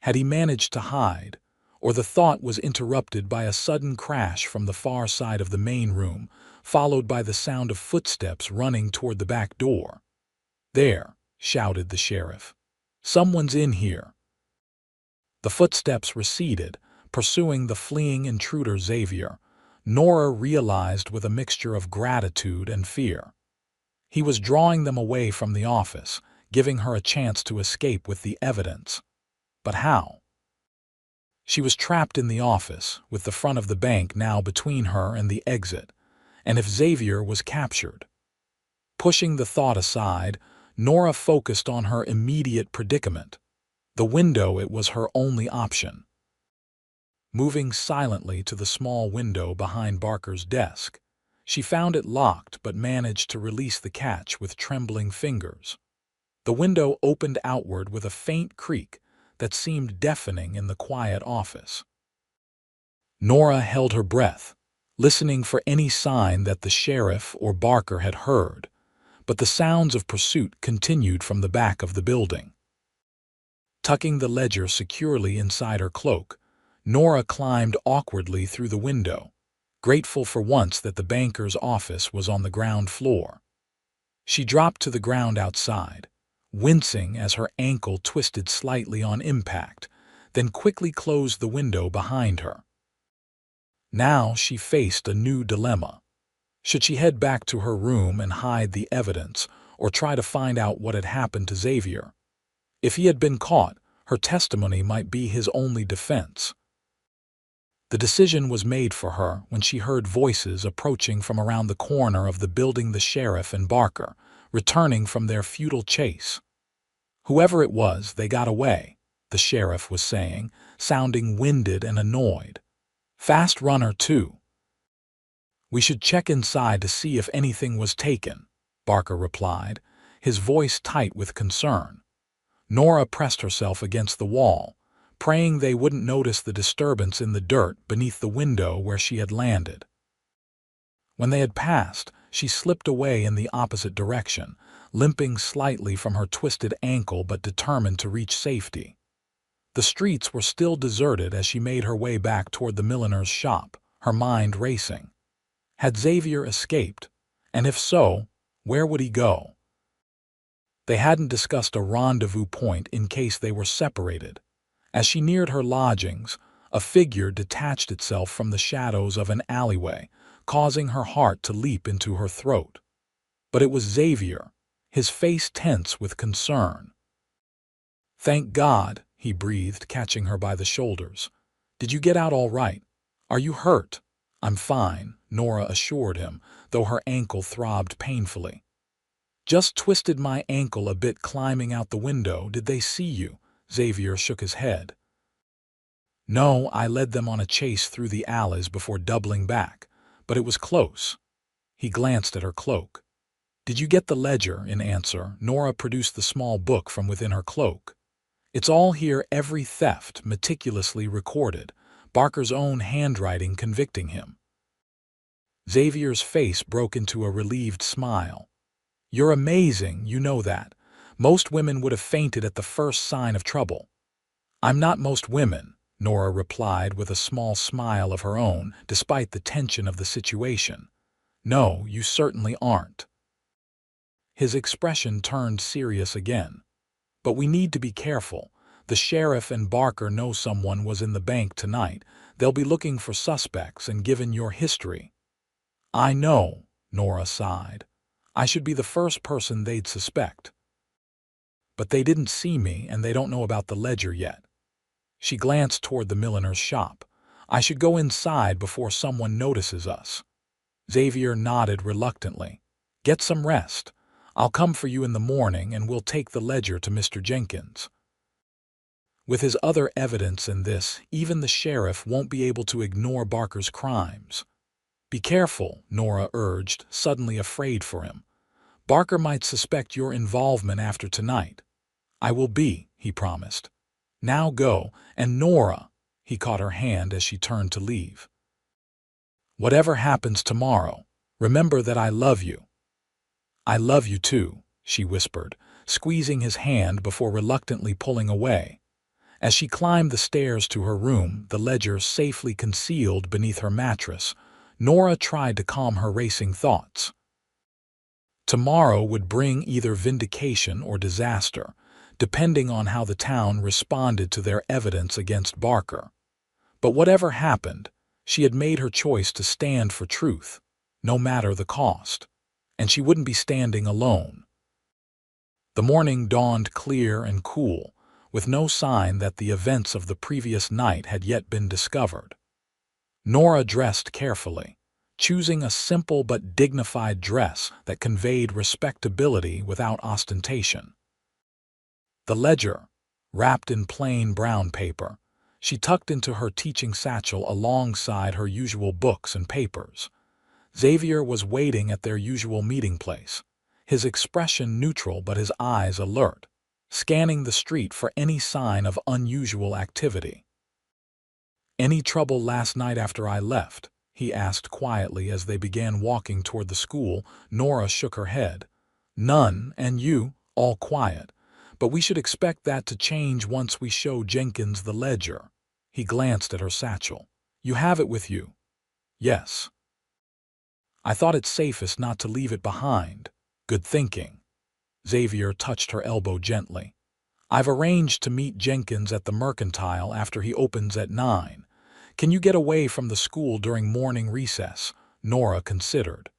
Had he managed to hide, or the thought was interrupted by a sudden crash from the far side of the main room, followed by the sound of footsteps running toward the back door. "There," shouted the sheriff. "Someone's in here." The footsteps receded, pursuing the fleeing intruder Xavier. Nora realized with a mixture of gratitude and fear. He was drawing them away from the office, giving her a chance to escape with the evidence. But how? She was trapped in the office, with the front of the bank now between her and the exit, and if Xavier was captured. Pushing the thought aside, Nora focused on her immediate predicament. The window, it was her only option. Moving silently to the small window behind Barker's desk, she found it locked but managed to release the catch with trembling fingers. The window opened outward with a faint creak that seemed deafening in the quiet office. Nora held her breath, listening for any sign that the sheriff or Barker had heard, but the sounds of pursuit continued from the back of the building. Tucking the ledger securely inside her cloak, Nora climbed awkwardly through the window, grateful for once that the banker's office was on the ground floor. She dropped to the ground outside, wincing as her ankle twisted slightly on impact, then quickly closed the window behind her. Now she faced a new dilemma. Should she head back to her room and hide the evidence, or try to find out what had happened to Xavier? If he had been caught, her testimony might be his only defense. The decision was made for her when she heard voices approaching from around the corner of the building, the sheriff and Barker, returning from their futile chase. Whoever it was, they got away, the sheriff was saying, sounding winded and annoyed. Fast runner, too. We should check inside to see if anything was taken, Barker replied, his voice tight with concern. Nora pressed herself against the wall, praying they wouldn't notice the disturbance in the dirt beneath the window where she had landed. When they had passed, she slipped away in the opposite direction, limping slightly from her twisted ankle but determined to reach safety. The streets were still deserted as she made her way back toward the milliner's shop, her mind racing. Had Xavier escaped? And if so, where would he go? They hadn't discussed a rendezvous point in case they were separated. As she neared her lodgings, a figure detached itself from the shadows of an alleyway, causing her heart to leap into her throat. But it was Xavier, his face tense with concern. "Thank God," he breathed, catching her by the shoulders. "Did you get out all right? Are you hurt?" "I'm fine," Nora assured him, though her ankle throbbed painfully. "Just twisted my ankle a bit climbing out the window. Did they see you?" Xavier shook his head. "No, I led them on a chase through the alleys before doubling back, but it was close." He glanced at her cloak. "Did you get the ledger?" In answer, Nora produced the small book from within her cloak. "It's all here, every theft, meticulously recorded, Barker's own handwriting convicting him." Xavier's face broke into a relieved smile. "You're amazing, you know that. Most women would have fainted at the first sign of trouble." "I'm not most women," Nora replied with a small smile of her own, despite the tension of the situation. "No, you certainly aren't." His expression turned serious again. "But we need to be careful. The sheriff and Barker know someone was in the bank tonight. They'll be looking for suspects, and given your history—" "I know," Nora sighed. "I should be the first person they'd suspect. But they didn't see me, and they don't know about the ledger yet." She glanced toward the milliner's shop. "I should go inside before someone notices us." Xavier nodded reluctantly. "Get some rest. I'll come for you in the morning, and we'll take the ledger to Mr. Jenkins. With his other evidence in this, even the sheriff won't be able to ignore Barker's crimes." "Be careful," Nora urged, suddenly afraid for him. "Barker might suspect your involvement after tonight." "I will be," he promised. "Now go, and Nora," he caught her hand as she turned to leave. "Whatever happens tomorrow, remember that I love you." "I love you too," she whispered, squeezing his hand before reluctantly pulling away. As she climbed the stairs to her room, the ledger safely concealed beneath her mattress, Nora tried to calm her racing thoughts. Tomorrow would bring either vindication or disaster, depending on how the town responded to their evidence against Barker. But whatever happened, she had made her choice to stand for truth, no matter the cost. And she wouldn't be standing alone. The morning dawned clear and cool, with no sign that the events of the previous night had yet been discovered. Nora dressed carefully, choosing a simple but dignified dress that conveyed respectability without ostentation. The ledger, wrapped in plain brown paper, she tucked into her teaching satchel alongside her usual books and papers. Xavier was waiting at their usual meeting place, his expression neutral but his eyes alert, scanning the street for any sign of unusual activity. "Any trouble last night after I left?" he asked quietly as they began walking toward the school. Nora shook her head. "None, and you, all quiet. But we should expect that to change once we show Jenkins the ledger." He glanced at her satchel. "You have it with you?" "Yes." "I thought it safest not to leave it behind." "Good thinking." Xavier touched her elbow gently. "I've arranged to meet Jenkins at the Mercantile after he opens at 9. Can you get away from the school during morning recess?" Nora considered.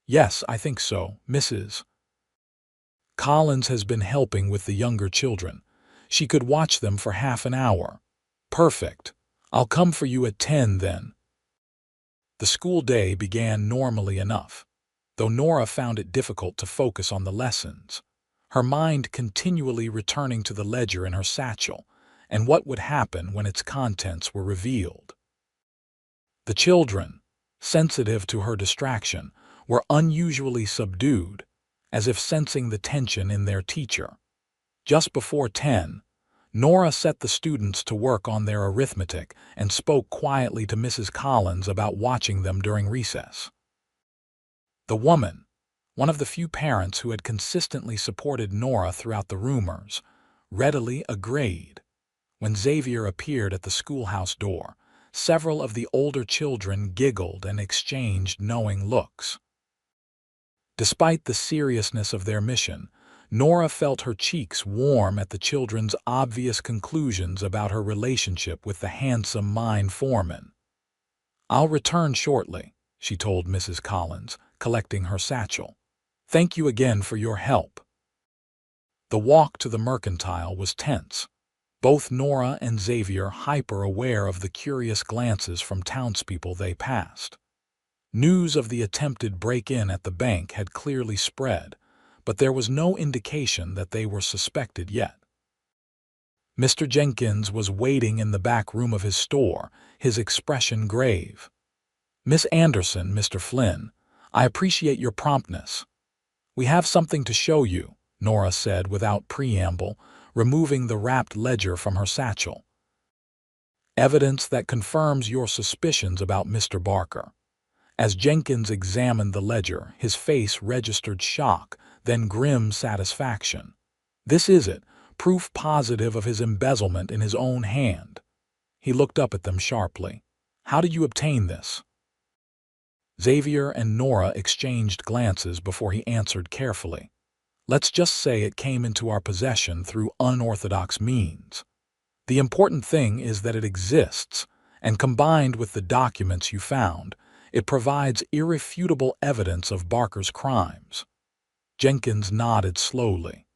"Yes, I think so, Mrs. Collins has been helping with the younger children. She could watch them for half an hour." "Perfect. I'll come for you at 10 then." The school day began normally enough, though Nora found it difficult to focus on the lessons, her mind continually returning to the ledger in her satchel and what would happen when its contents were revealed. The children, sensitive to her distraction, were unusually subdued, as if sensing the tension in their teacher. Just before 10, Nora set the students to work on their arithmetic and spoke quietly to Mrs. Collins about watching them during recess. The woman, one of the few parents who had consistently supported Nora throughout the rumors, readily agreed. When Xavier appeared at the schoolhouse door, several of the older children giggled and exchanged knowing looks. Despite the seriousness of their mission, Nora felt her cheeks warm at the children's obvious conclusions about her relationship with the handsome mine foreman. "I'll return shortly," she told Mrs. Collins, collecting her satchel. "Thank you again for your help." The walk to the Mercantile was tense, both Nora and Xavier hyper-aware of the curious glances from townspeople they passed. News of the attempted break-in at the bank had clearly spread, but there was no indication that they were suspected yet. Mr. Jenkins was waiting in the back room of his store, his expression grave. "Miss Anderson, Mr. Flynn, I appreciate your promptness." "We have something to show you," Nora said without preamble, removing the wrapped ledger from her satchel. "Evidence that confirms your suspicions about Mr. Barker." As Jenkins examined the ledger, his face registered shock, then grim satisfaction. "This is it, proof positive of his embezzlement in his own hand." He looked up at them sharply. "How did you obtain this?" Xavier and Nora exchanged glances before he answered carefully. "Let's just say it came into our possession through unorthodox means. The important thing is that it exists, and combined with the documents you found, it provides irrefutable evidence of Barker's crimes." Jenkins nodded slowly.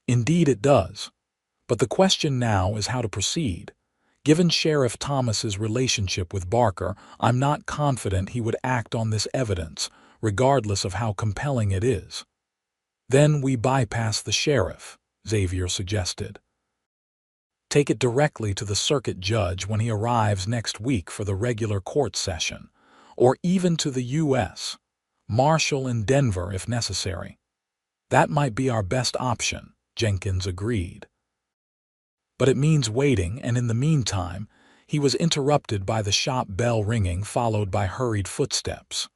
"Indeed it does. But the question now is how to proceed. Given Sheriff Thomas's relationship with Barker, I'm not confident he would act on this evidence, regardless of how compelling it is." "Then we bypass the sheriff," Xavier suggested. "Take it directly to the circuit judge when he arrives next week for the regular court session, or even to the U.S. Marshal in Denver if necessary." "That might be our best option," Jenkins agreed. "But it means waiting, and in the meantime," he was interrupted by the shop bell ringing, followed by hurried footsteps.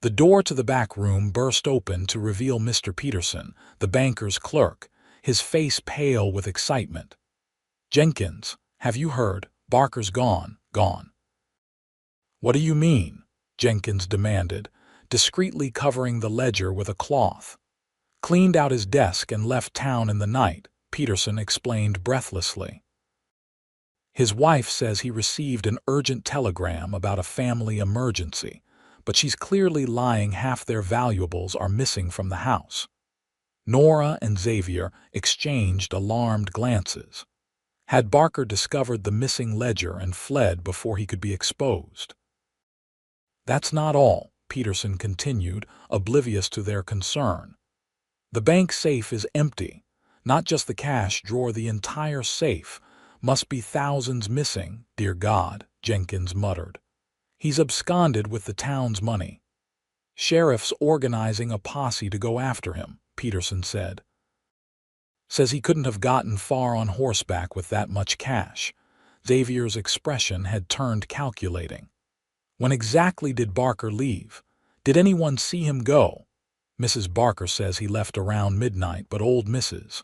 The door to the back room burst open to reveal Mr. Peterson, the banker's clerk, his face pale with excitement. "Jenkins, have you heard? Barker's gone." "What do you mean?" Jenkins demanded, discreetly covering the ledger with a cloth. "Cleaned out his desk and left town in the night," Peterson explained breathlessly. "His wife says he received an urgent telegram about a family emergency, but she's clearly lying. Half their valuables are missing from the house." Nora and Xavier exchanged alarmed glances. Had Barker discovered the missing ledger and fled before he could be exposed? That's not all, Peterson continued, oblivious to their concern. The bank safe is empty. Not just the cash drawer, the entire safe. Must be thousands missing, dear God, Jenkins muttered. He's absconded with the town's money. Sheriff's organizing a posse to go after him, Peterson said. Says he couldn't have gotten far on horseback with that much cash. Xavier's expression had turned calculating. When exactly did Barker leave? Did anyone see him go? Mrs. Barker says he left around midnight, but old Mrs.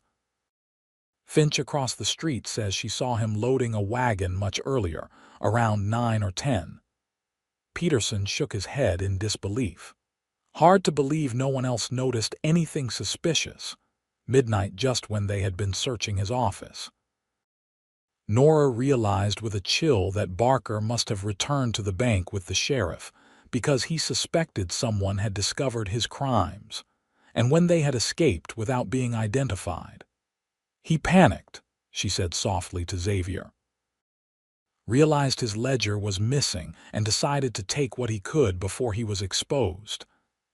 Finch across the street says she saw him loading a wagon much earlier, around 9 or 10. Peterson shook his head in disbelief. Hard to believe no one else noticed anything suspicious. Midnight, just when they had been searching his office. Nora realized with a chill that Barker must have returned to the bank with the sheriff because he suspected someone had discovered his crimes, and when they had escaped without being identified. He panicked, she said softly to Xavier. Realized his ledger was missing and decided to take what he could before he was exposed.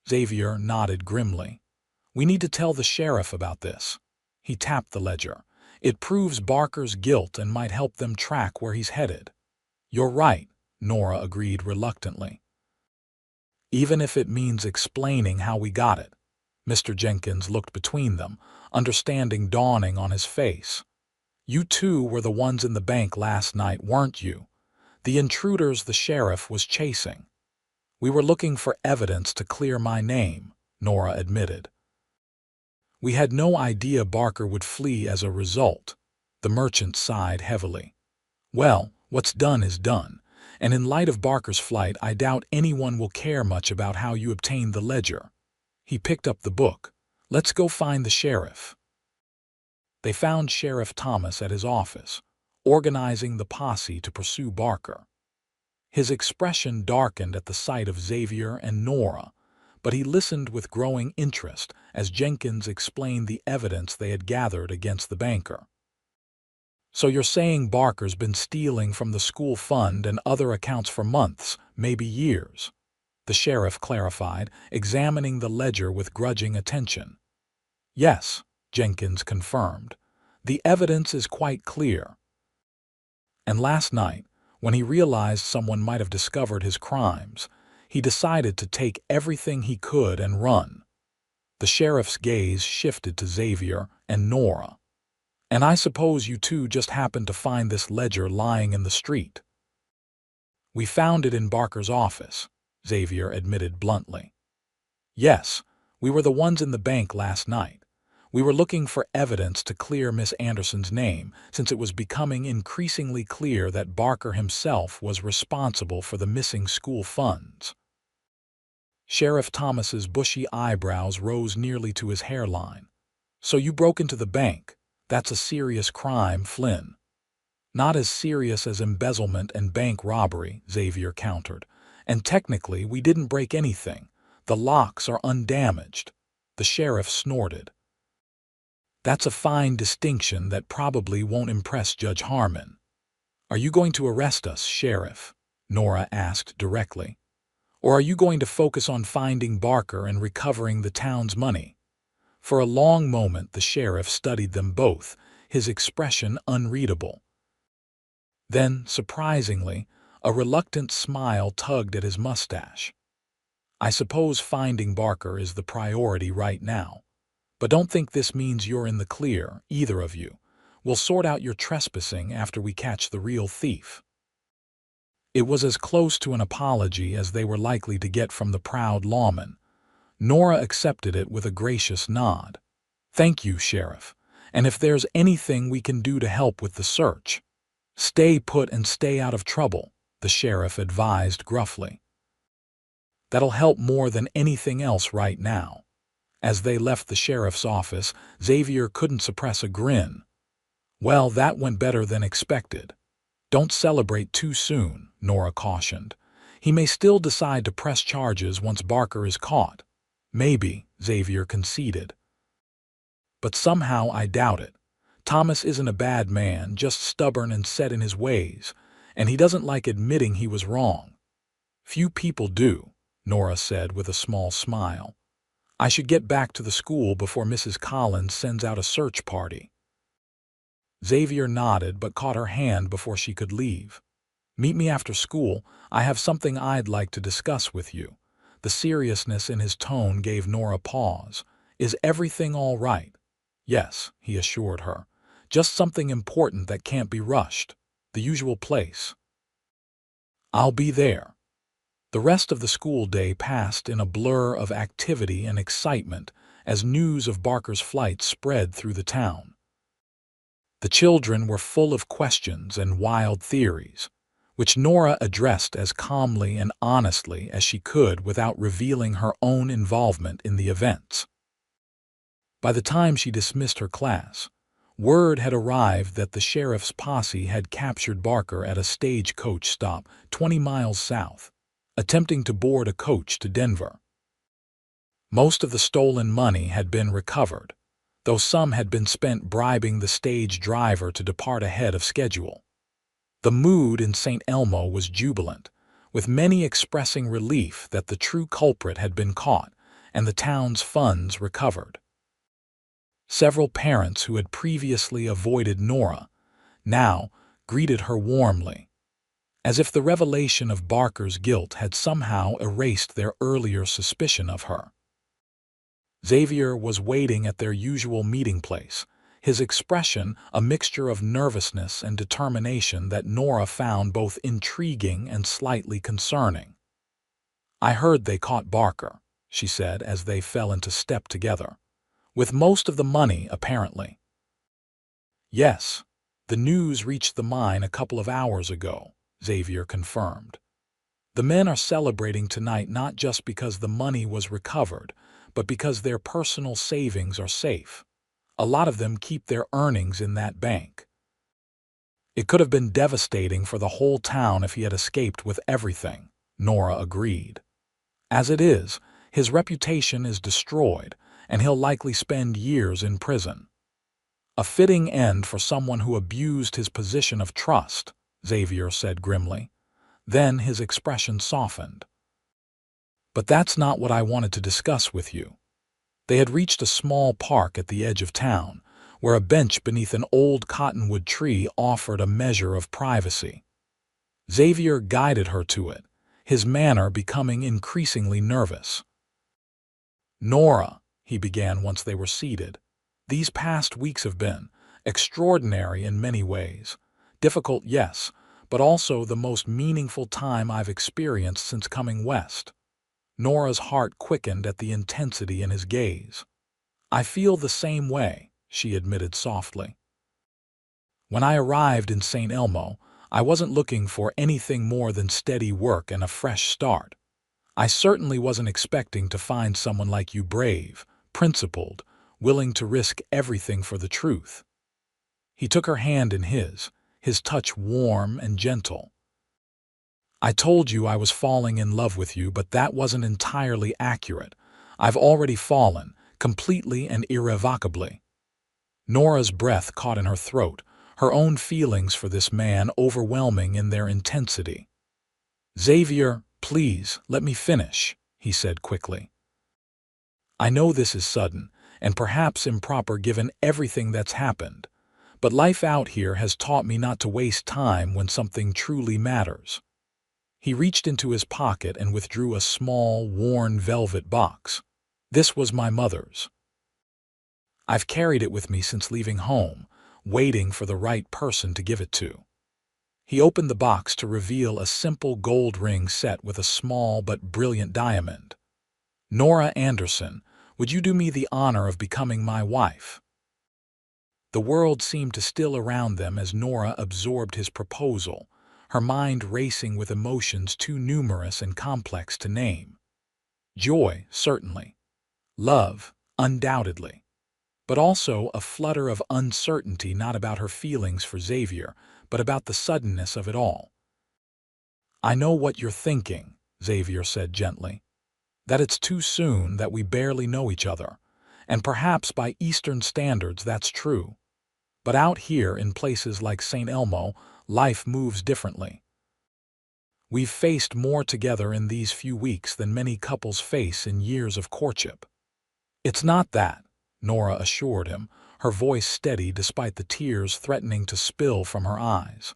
Xavier nodded grimly. We need to tell the sheriff about this. He tapped the ledger. It proves Barker's guilt and might help them track where he's headed. You're right, Nora agreed reluctantly. Even if it means explaining how we got it. Mr. Jenkins looked between them, understanding dawning on his face. You two were the ones in the bank last night, weren't you? The intruders the sheriff was chasing. We were looking for evidence to clear my name, Nora admitted. We had no idea Barker would flee as a result. The merchant sighed heavily. Well, what's done is done, and in light of Barker's flight, I doubt anyone will care much about how you obtained the ledger. He picked up the book. Let's go find the sheriff. They found Sheriff Thomas at his office, organizing the posse to pursue Barker. His expression darkened at the sight of Xavier and Nora, but he listened with growing interest as Jenkins explained the evidence they had gathered against the banker. So you're saying Barker's been stealing from the school fund and other accounts for months, maybe years? The sheriff clarified, examining the ledger with grudging attention. Yes, Jenkins confirmed. The evidence is quite clear. And last night, when he realized someone might have discovered his crimes, he decided to take everything he could and run. The sheriff's gaze shifted to Xavier and Nora. And I suppose you two just happened to find this ledger lying in the street. We found it in Barker's office, Xavier admitted bluntly. Yes, we were the ones in the bank last night. We were looking for evidence to clear Miss Anderson's name, since it was becoming increasingly clear that Barker himself was responsible for the missing school funds. Sheriff Thomas's bushy eyebrows rose nearly to his hairline. So you broke into the bank. That's a serious crime, Flynn. Not as serious as embezzlement and bank robbery, Xavier countered. And technically, we didn't break anything. The locks are undamaged. The sheriff snorted. That's a fine distinction that probably won't impress Judge Harmon. Are you going to arrest us, Sheriff? Nora asked directly. Or are you going to focus on finding Barker and recovering the town's money? For a long moment, the sheriff studied them both, his expression unreadable. Then, surprisingly, a reluctant smile tugged at his mustache. I suppose finding Barker is the priority right now. But don't think this means you're in the clear, either of you. We'll sort out your trespassing after we catch the real thief. It was as close to an apology as they were likely to get from the proud lawman. Nora accepted it with a gracious nod. Thank you, Sheriff. And if there's anything we can do to help with the search, stay put and stay out of trouble, the sheriff advised gruffly. That'll help more than anything else right now. As they left the sheriff's office, Xavier couldn't suppress a grin. Well, that went better than expected. Don't celebrate too soon, Nora cautioned. He may still decide to press charges once Barker is caught. Maybe, Xavier conceded. But somehow I doubt it. Thomas isn't a bad man, just stubborn and set in his ways, and he doesn't like admitting he was wrong. Few people do, Nora said with a small smile. I should get back to the school before Mrs. Collins sends out a search party. Xavier nodded but caught her hand before she could leave. Meet me after school. I have something I'd like to discuss with you. The seriousness in his tone gave Nora pause. Is everything all right? Yes, he assured her. Just something important that can't be rushed. The usual place. I'll be there. The rest of the school day passed in a blur of activity and excitement as news of Barker's flight spread through the town. The children were full of questions and wild theories, which Nora addressed as calmly and honestly as she could without revealing her own involvement in the events. By the time she dismissed her class, word had arrived that the sheriff's posse had captured Barker at a stagecoach stop 20 miles south, attempting to board a coach to Denver. Most of the stolen money had been recovered, though some had been spent bribing the stage driver to depart ahead of schedule. The mood in St. Elmo was jubilant, with many expressing relief that the true culprit had been caught and the town's funds recovered. Several parents who had previously avoided Nora now greeted her warmly, as if the revelation of Barker's guilt had somehow erased their earlier suspicion of her. Xavier was waiting at their usual meeting place, his expression a mixture of nervousness and determination that Nora found both intriguing and slightly concerning. I heard they caught Barker, she said as they fell into step together. With most of the money, apparently. Yes, the news reached the mine a couple of hours ago, Xavier confirmed. The men are celebrating tonight not just because the money was recovered, but because their personal savings are safe. A lot of them keep their earnings in that bank. It could have been devastating for the whole town if he had escaped with everything, Nora agreed. As it is, his reputation is destroyed, and he'll likely spend years in prison. A fitting end for someone who abused his position of trust, Xavier said grimly. Then his expression softened. But that's not what I wanted to discuss with you. They had reached a small park at the edge of town, where a bench beneath an old cottonwood tree offered a measure of privacy. Xavier guided her to it, his manner becoming increasingly nervous. Nora, he began once they were seated, these past weeks have been extraordinary in many ways. Difficult, yes, but also the most meaningful time I've experienced since coming west. Nora's heart quickened at the intensity in his gaze. I feel the same way, she admitted softly. When I arrived in St. Elmo, I wasn't looking for anything more than steady work and a fresh start. I certainly wasn't expecting to find someone like you brave, principled, willing to risk everything for the truth. He took her hand in his touch warm and gentle. I told you I was falling in love with you, but that wasn't entirely accurate. I've already fallen, completely and irrevocably. Nora's breath caught in her throat, her own feelings for this man overwhelming in their intensity. Xavier, please, let me finish, he said quickly. I know this is sudden, and perhaps improper given everything that's happened, but life out here has taught me not to waste time when something truly matters. He reached into his pocket and withdrew a small, worn velvet box. This was my mother's. I've carried it with me since leaving home, waiting for the right person to give it to. He opened the box to reveal a simple gold ring set with a small but brilliant diamond. Nora Anderson, would you do me the honor of becoming my wife? The world seemed to still around them as Nora absorbed his proposal, her mind racing with emotions too numerous and complex to name. Joy, certainly. Love, undoubtedly. But also a flutter of uncertainty, not about her feelings for Xavier, but about the suddenness of it all. I know what you're thinking, Xavier said gently. That it's too soon, that we barely know each other. and perhaps by Eastern standards that's true. But out here in places like St. Elmo, life moves differently. We've faced more together in these few weeks than many couples face in years of courtship. It's not that, Nora assured him, her voice steady despite the tears threatening to spill from her eyes.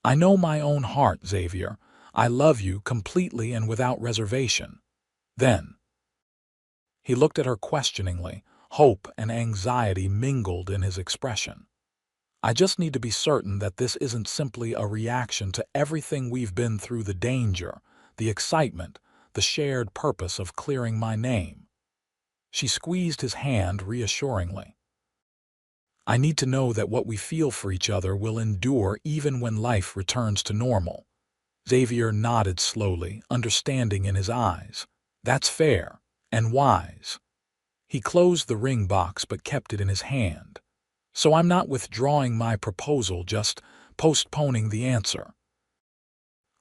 I know my own heart, Xavier. I love you completely and without reservation. Then, he looked at her questioningly, hope and anxiety mingled in his expression. I just need to be certain that this isn't simply a reaction to everything we've been through, the danger, the excitement, the shared purpose of clearing my name. She squeezed his hand reassuringly. I need to know that what we feel for each other will endure even when life returns to normal. Xavier nodded slowly, understanding in his eyes. That's fair and wise. He closed the ring box but kept it in his hand. So I'm not withdrawing my proposal, just postponing the answer.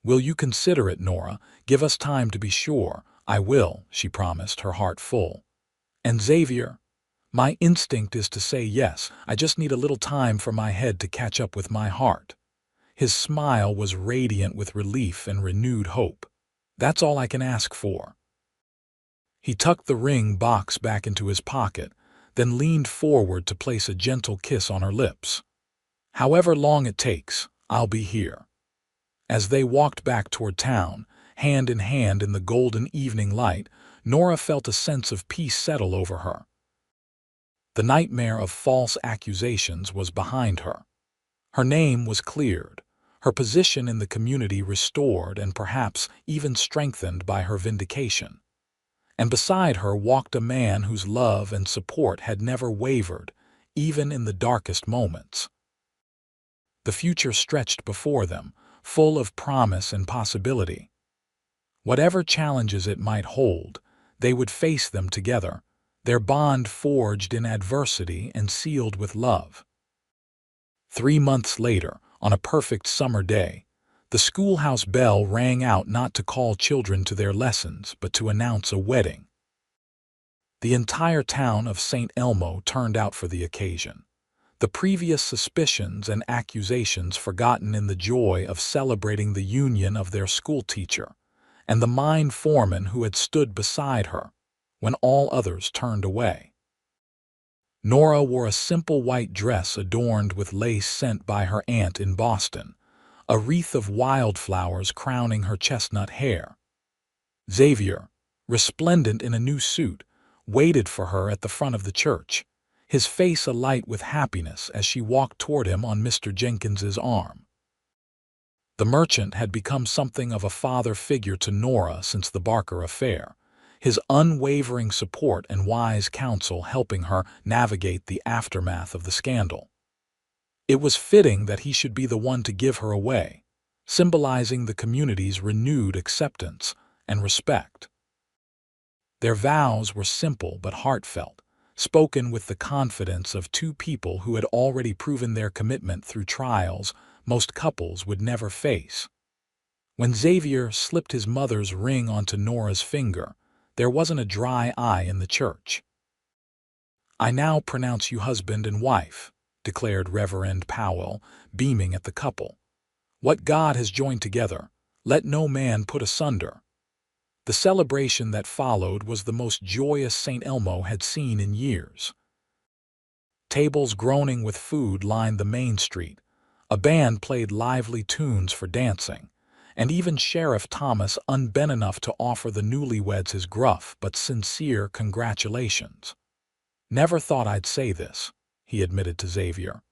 Will you consider it, Nora? Give us time to be sure. I will, she promised, her heart full. And Xavier, my instinct is to say yes. I just need a little time for my head to catch up with my heart. His smile was radiant with relief and renewed hope. That's all I can ask for. He tucked the ring box back into his pocket, then leaned forward to place a gentle kiss on her lips. However long it takes, I'll be here. As they walked back toward town, hand in hand in the golden evening light, Nora felt a sense of peace settle over her. The nightmare of false accusations was behind her. Her name was cleared, her position in the community restored and perhaps even strengthened by her vindication. And beside her walked a man whose love and support had never wavered, even in the darkest moments. The future stretched before them, full of promise and possibility. Whatever challenges it might hold, they would face them together, their bond forged in adversity and sealed with love. 3 months later, on a perfect summer day, the schoolhouse bell rang out, not to call children to their lessons, but to announce a wedding. The entire town of St. Elmo turned out for the occasion, the previous suspicions and accusations forgotten in the joy of celebrating the union of their schoolteacher and the mine foreman who had stood beside her when all others turned away. Nora wore a simple white dress adorned with lace sent by her aunt in Boston, a wreath of wildflowers crowning her chestnut hair. Xavier, resplendent in a new suit, waited for her at the front of the church, his face alight with happiness as she walked toward him on Mr. Jenkins's arm. The merchant had become something of a father figure to Nora since the Barker affair, his unwavering support and wise counsel helping her navigate the aftermath of the scandal. It was fitting that he should be the one to give her away, symbolizing the community's renewed acceptance and respect. Their vows were simple but heartfelt, spoken with the confidence of two people who had already proven their commitment through trials most couples would never face. When Xavier slipped his mother's ring onto Nora's finger, there wasn't a dry eye in the church. I now pronounce you husband and wife, declared Reverend Powell, beaming at the couple. What God has joined together, let no man put asunder. The celebration that followed was the most joyous St. Elmo had seen in years. Tables groaning with food lined the main street, a band played lively tunes for dancing, and even Sheriff Thomas unbent enough to offer the newlyweds his gruff but sincere congratulations. Never thought I'd say this, he admitted to Xavier,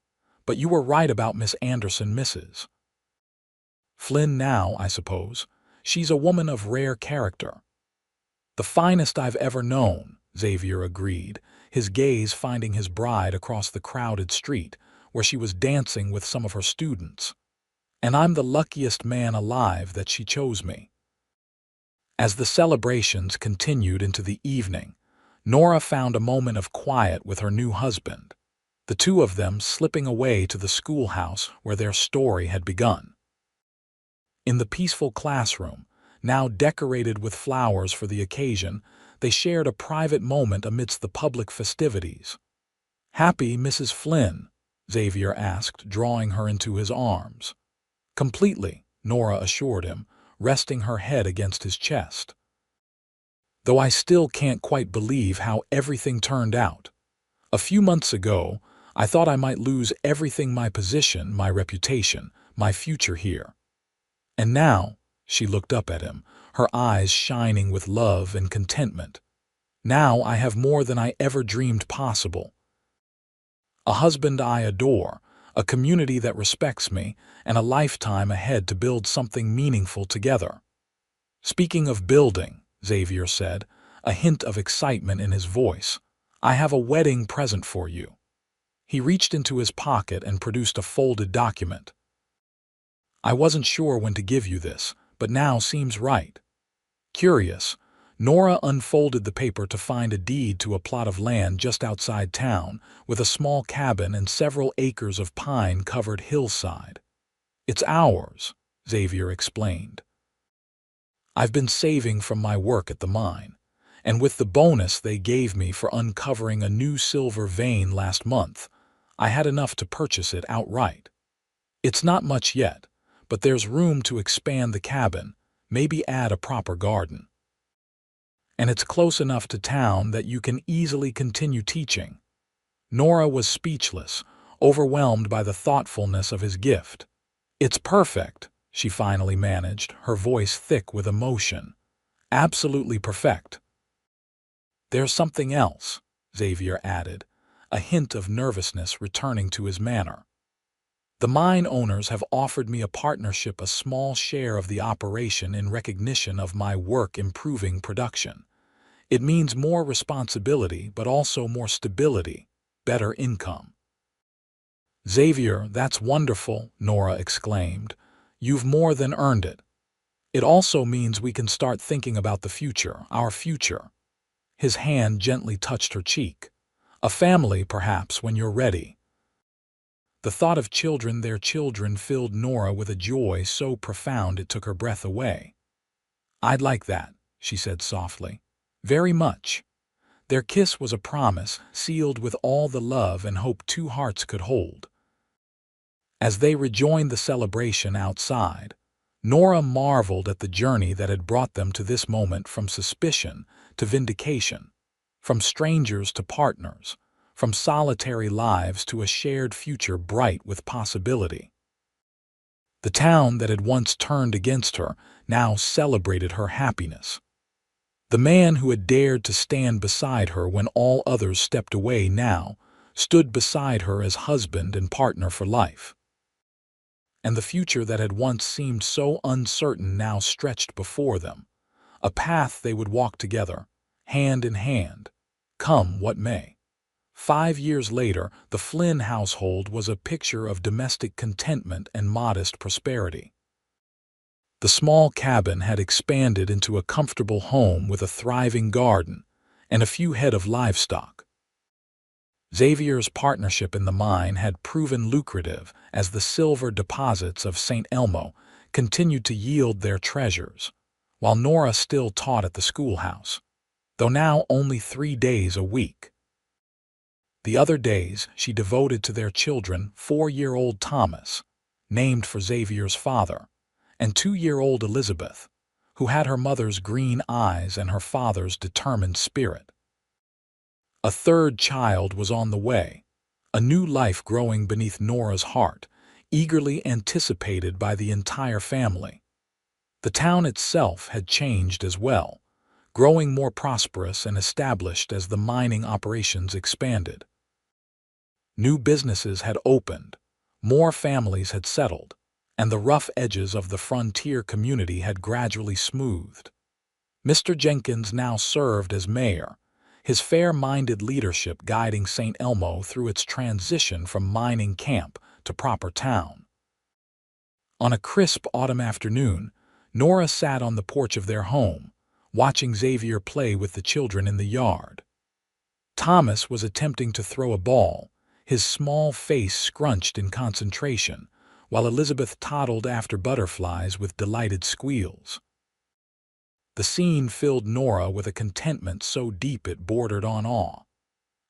but you were right about Miss Anderson, Mrs. Flynn now, I suppose. She's a woman of rare character. The finest I've ever known, Xavier agreed, his gaze finding his bride across the crowded street, where she was dancing with some of her students. And I'm the luckiest man alive that she chose me. As the celebrations continued into the evening, Nora found a moment of quiet with her new husband, the two of them slipping away to the schoolhouse where their story had begun. In the peaceful classroom, now decorated with flowers for the occasion, They shared a private moment amidst the public festivities. "Happy, Mrs. Flynn?" Xavier asked, drawing her into his arms. "Completely," Nora assured him, resting her head against his chest. "Though I still can't quite believe how everything turned out. A few months ago, I thought I might lose everything: my position, my reputation, my future here. And now," she looked up at him, her eyes shining with love and contentment, "now I have more than I ever dreamed possible. A husband I adore, a community that respects me, and a lifetime ahead to build something meaningful together." "Speaking of building," Xavier said, a hint of excitement in his voice, "I have a wedding present for you." He reached into his pocket and produced a folded document. "I wasn't sure when to give you this, but now seems right." Curious, Nora unfolded the paper to find a deed to a plot of land just outside town, with a small cabin and several acres of pine-covered hillside. "It's ours," Xavier explained. "I've been saving from my work at the mine, and with the bonus they gave me for uncovering a new silver vein last month, I had enough to purchase it outright. It's not much yet, but there's room to expand the cabin, maybe add a proper garden. And it's close enough to town that you can easily continue teaching." Nora was speechless, overwhelmed by the thoughtfulness of his gift. "It's perfect," she finally managed, her voice thick with emotion. "Absolutely perfect." "There's something else," Xavier added, a hint of nervousness returning to his manner. "The mine owners have offered me a partnership, a small share of the operation in recognition of my work improving production. It means more responsibility, but also more stability, better income." "Xavier, that's wonderful," Nora exclaimed. "You've more than earned it. It also means we can start thinking about the future, our future." His hand gently touched her cheek. "A family, perhaps, when you're ready." The thought of children, their children, filled Nora with a joy so profound it took her breath away. "I'd like that," she said softly. "Very much." Their kiss was a promise, sealed with all the love and hope two hearts could hold. As they rejoined the celebration outside, Nora marveled at the journey that had brought them to this moment, from suspicion to vindication, from strangers to partners, from solitary lives to a shared future bright with possibility. The town that had once turned against her now celebrated her happiness. The man who had dared to stand beside her when all others stepped away now stood beside her as husband and partner for life. And the future that had once seemed so uncertain now stretched before them, a path they would walk together, hand in hand, come what may. 5 years later, the Flynn household was a picture of domestic contentment and modest prosperity. The small cabin had expanded into a comfortable home with a thriving garden and a few head of livestock. Xavier's partnership in the mine had proven lucrative as the silver deposits of St. Elmo continued to yield their treasures, while Nora still taught at the schoolhouse, though now only 3 days a week. The other days she devoted to their children: 4-year-old Thomas, named for Xavier's father, and 2-year-old Elizabeth, who had her mother's green eyes and her father's determined spirit. A third child was on the way, a new life growing beneath Nora's heart, eagerly anticipated by the entire family. The town itself had changed as well, growing more prosperous and established as the mining operations expanded. New businesses had opened, more families had settled, and the rough edges of the frontier community had gradually smoothed. Mr. Jenkins now served as mayor, his fair-minded leadership guiding St. Elmo through its transition from mining camp to proper town. On a crisp autumn afternoon, Nora sat on the porch of their home, watching Xavier play with the children in the yard. Thomas was attempting to throw a ball, his small face scrunched in concentration, while Elizabeth toddled after butterflies with delighted squeals. The scene filled Nora with a contentment so deep it bordered on awe.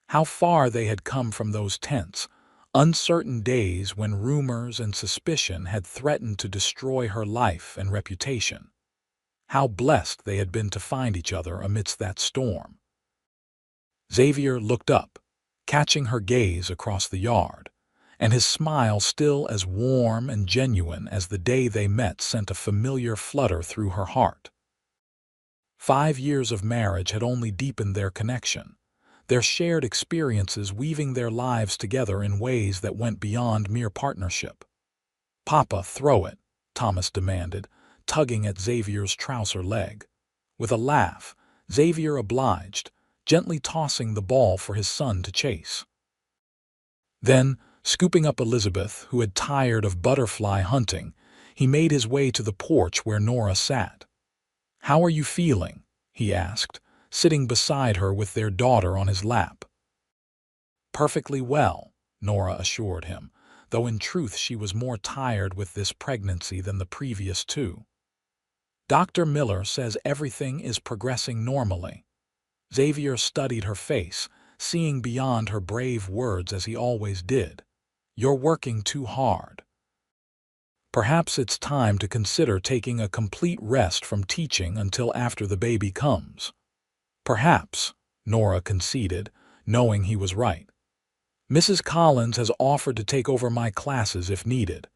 How far they had come from those tense, uncertain days when rumors and suspicion had threatened to destroy her life and reputation. How blessed they had been to find each other amidst that storm. Xavier looked up, catching her gaze across the yard, and his smile, still as warm and genuine as the day they met, sent a familiar flutter through her heart. 5 years of marriage had only deepened their connection, their shared experiences weaving their lives together in ways that went beyond mere partnership. "Papa, throw it," Thomas demanded, tugging at Xavier's trouser leg. With a laugh, Xavier obliged, gently tossing the ball for his son to chase. Then, scooping up Elizabeth, who had tired of butterfly hunting, he made his way to the porch where Nora sat. "How are you feeling?" he asked, sitting beside her with their daughter on his lap. "Perfectly well," Nora assured him, though in truth she was more tired with this pregnancy than the previous two. "Dr. Miller says everything is progressing normally." Xavier studied her face, seeing beyond her brave words as he always did. "You're working too hard. Perhaps it's time to consider taking a complete rest from teaching until after the baby comes." "Perhaps," Nora conceded, knowing he was right. "Mrs. Collins has offered to take over my classes if needed.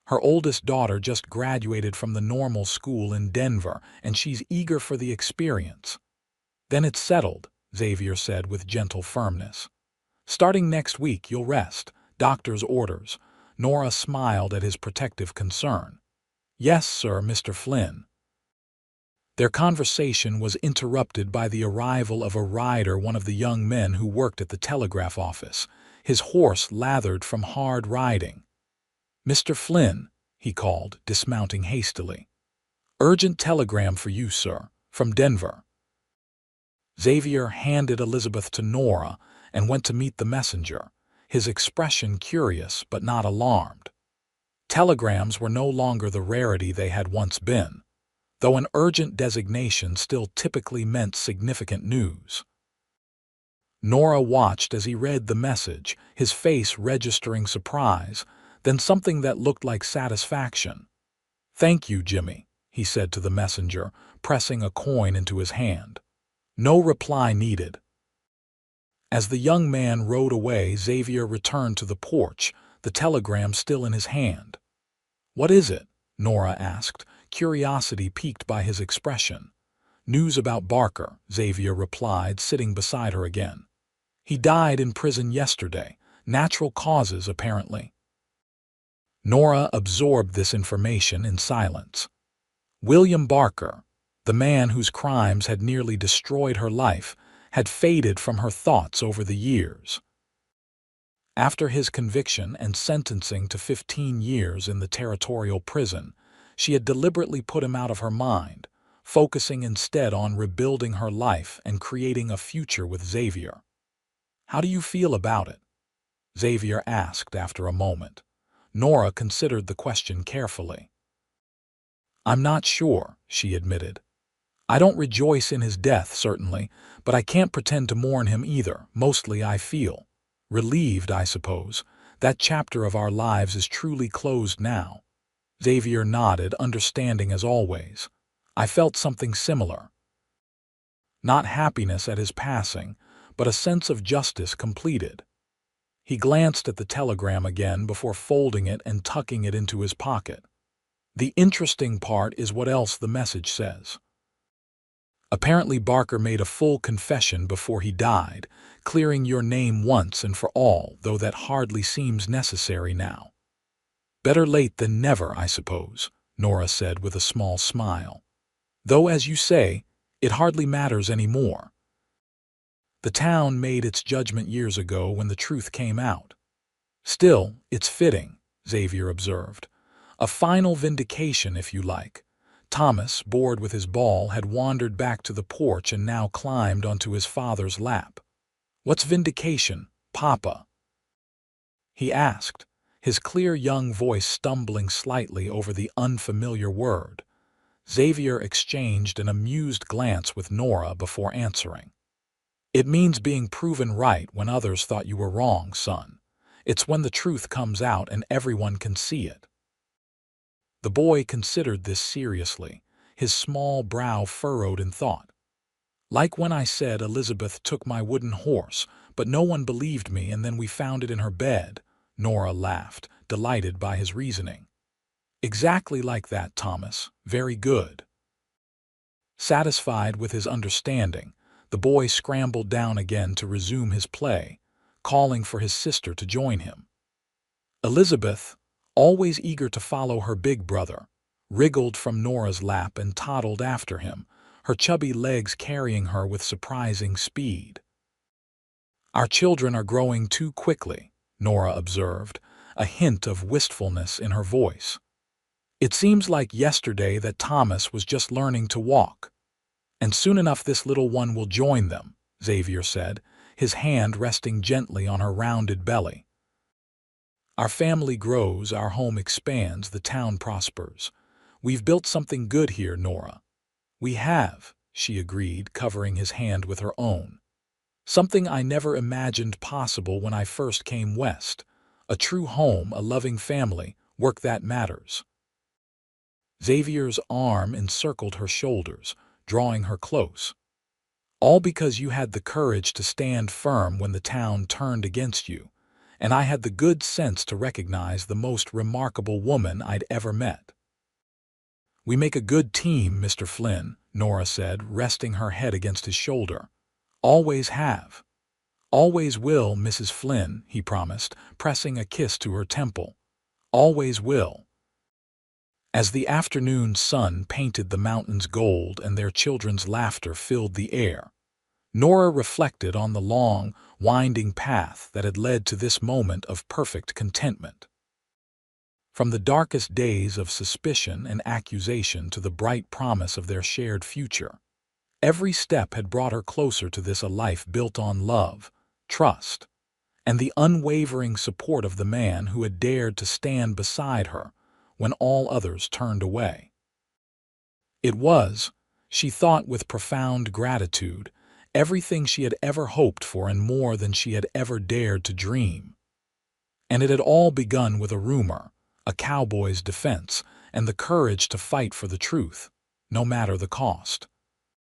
Her oldest daughter just graduated from the normal school in Denver, and she's eager for the experience." "Then it's settled," Xavier said with gentle firmness. "Starting next week, you'll rest. Doctor's orders." Nora smiled at his protective concern. "Yes, sir, Mr. Flynn." Their conversation was interrupted by the arrival of a rider, one of the young men who worked at the telegraph office, his horse lathered from hard riding. "Mr. Flynn," he called, dismounting hastily. "Urgent telegram for you, sir, from Denver." Xavier handed Elizabeth to Nora and went to meet the messenger, his expression curious but not alarmed. Telegrams were no longer the rarity they had once been, though an urgent designation still typically meant significant news. Nora watched as he read the message, his face registering surprise, then something that looked like satisfaction. "Thank you, Jimmy," he said to the messenger, pressing a coin into his hand. No reply needed. As the young man rode away, Xavier returned to the porch, the telegram still in his hand. "What is it?" Nora asked, curiosity piqued by his expression. "News about Barker," Xavier replied, sitting beside her again. "He died in prison yesterday. Natural causes, apparently." Nora absorbed this information in silence. William Barker, the man whose crimes had nearly destroyed her life, had faded from her thoughts over the years. After his conviction and sentencing to 15 years in the territorial prison, she had deliberately put him out of her mind, focusing instead on rebuilding her life and creating a future with Xavier. "How do you feel about it?" Xavier asked after a moment. Nora considered the question carefully. "I'm not sure," she admitted. "I don't rejoice in his death, certainly, but I can't pretend to mourn him either. Mostly I feel relieved, I suppose. That chapter of our lives is truly closed now." Xavier nodded, understanding as always. "I felt something similar. Not happiness at his passing, but a sense of justice completed." He glanced at the telegram again before folding it and tucking it into his pocket. "The interesting part is what else the message says. Apparently Barker made a full confession before he died, clearing your name once and for all, though that hardly seems necessary now." "Better late than never, I suppose," Nora said with a small smile. "Though, as you say, it hardly matters anymore. The town made its judgment years ago when the truth came out." "Still, it's fitting," Xavier observed. "A final vindication, if you like." Thomas, bored with his ball, had wandered back to the porch and now climbed onto his father's lap. "What's vindication, Papa?" he asked, his clear young voice stumbling slightly over the unfamiliar word. Xavier exchanged an amused glance with Nora before answering. It means being proven right when others thought you were wrong, son. It's when the truth comes out and everyone can see it. The boy considered this seriously, his small brow furrowed in thought. Like when I said Elizabeth took my wooden horse, but no one believed me and then we found it in her bed, Nora laughed, delighted by his reasoning. Exactly like that, Thomas. Very good. Satisfied with his understanding, the boy scrambled down again to resume his play, calling for his sister to join him. Elizabeth, always eager to follow her big brother, wriggled from Nora's lap and toddled after him, her chubby legs carrying her with surprising speed. Our children are growing too quickly, Nora observed, a hint of wistfulness in her voice. It seems like yesterday that Thomas was just learning to walk. And soon enough this little one will join them, Xavier said, his hand resting gently on her rounded belly. Our family grows, our home expands, the town prospers. We've built something good here, Nora. We have, she agreed, covering his hand with her own. Something I never imagined possible when I first came west. A true home, a loving family, work that matters. Xavier's arm encircled her shoulders, drawing her close. All because you had the courage to stand firm when the town turned against you, and I had the good sense to recognize the most remarkable woman I'd ever met. We make a good team, Mr. Flynn, Nora said, resting her head against his shoulder. Always have. Always will, Mrs. Flynn, he promised, pressing a kiss to her temple. Always will. As the afternoon sun painted the mountains gold and their children's laughter filled the air, Nora reflected on the long, winding path that had led to this moment of perfect contentment. From the darkest days of suspicion and accusation to the bright promise of their shared future, every step had brought her closer to this a life built on love, trust, and the unwavering support of the man who had dared to stand beside her when all others turned away. It was, she thought with profound gratitude, everything she had ever hoped for and more than she had ever dared to dream. And it had all begun with a rumor, a cowboy's defense, and the courage to fight for the truth, no matter the cost.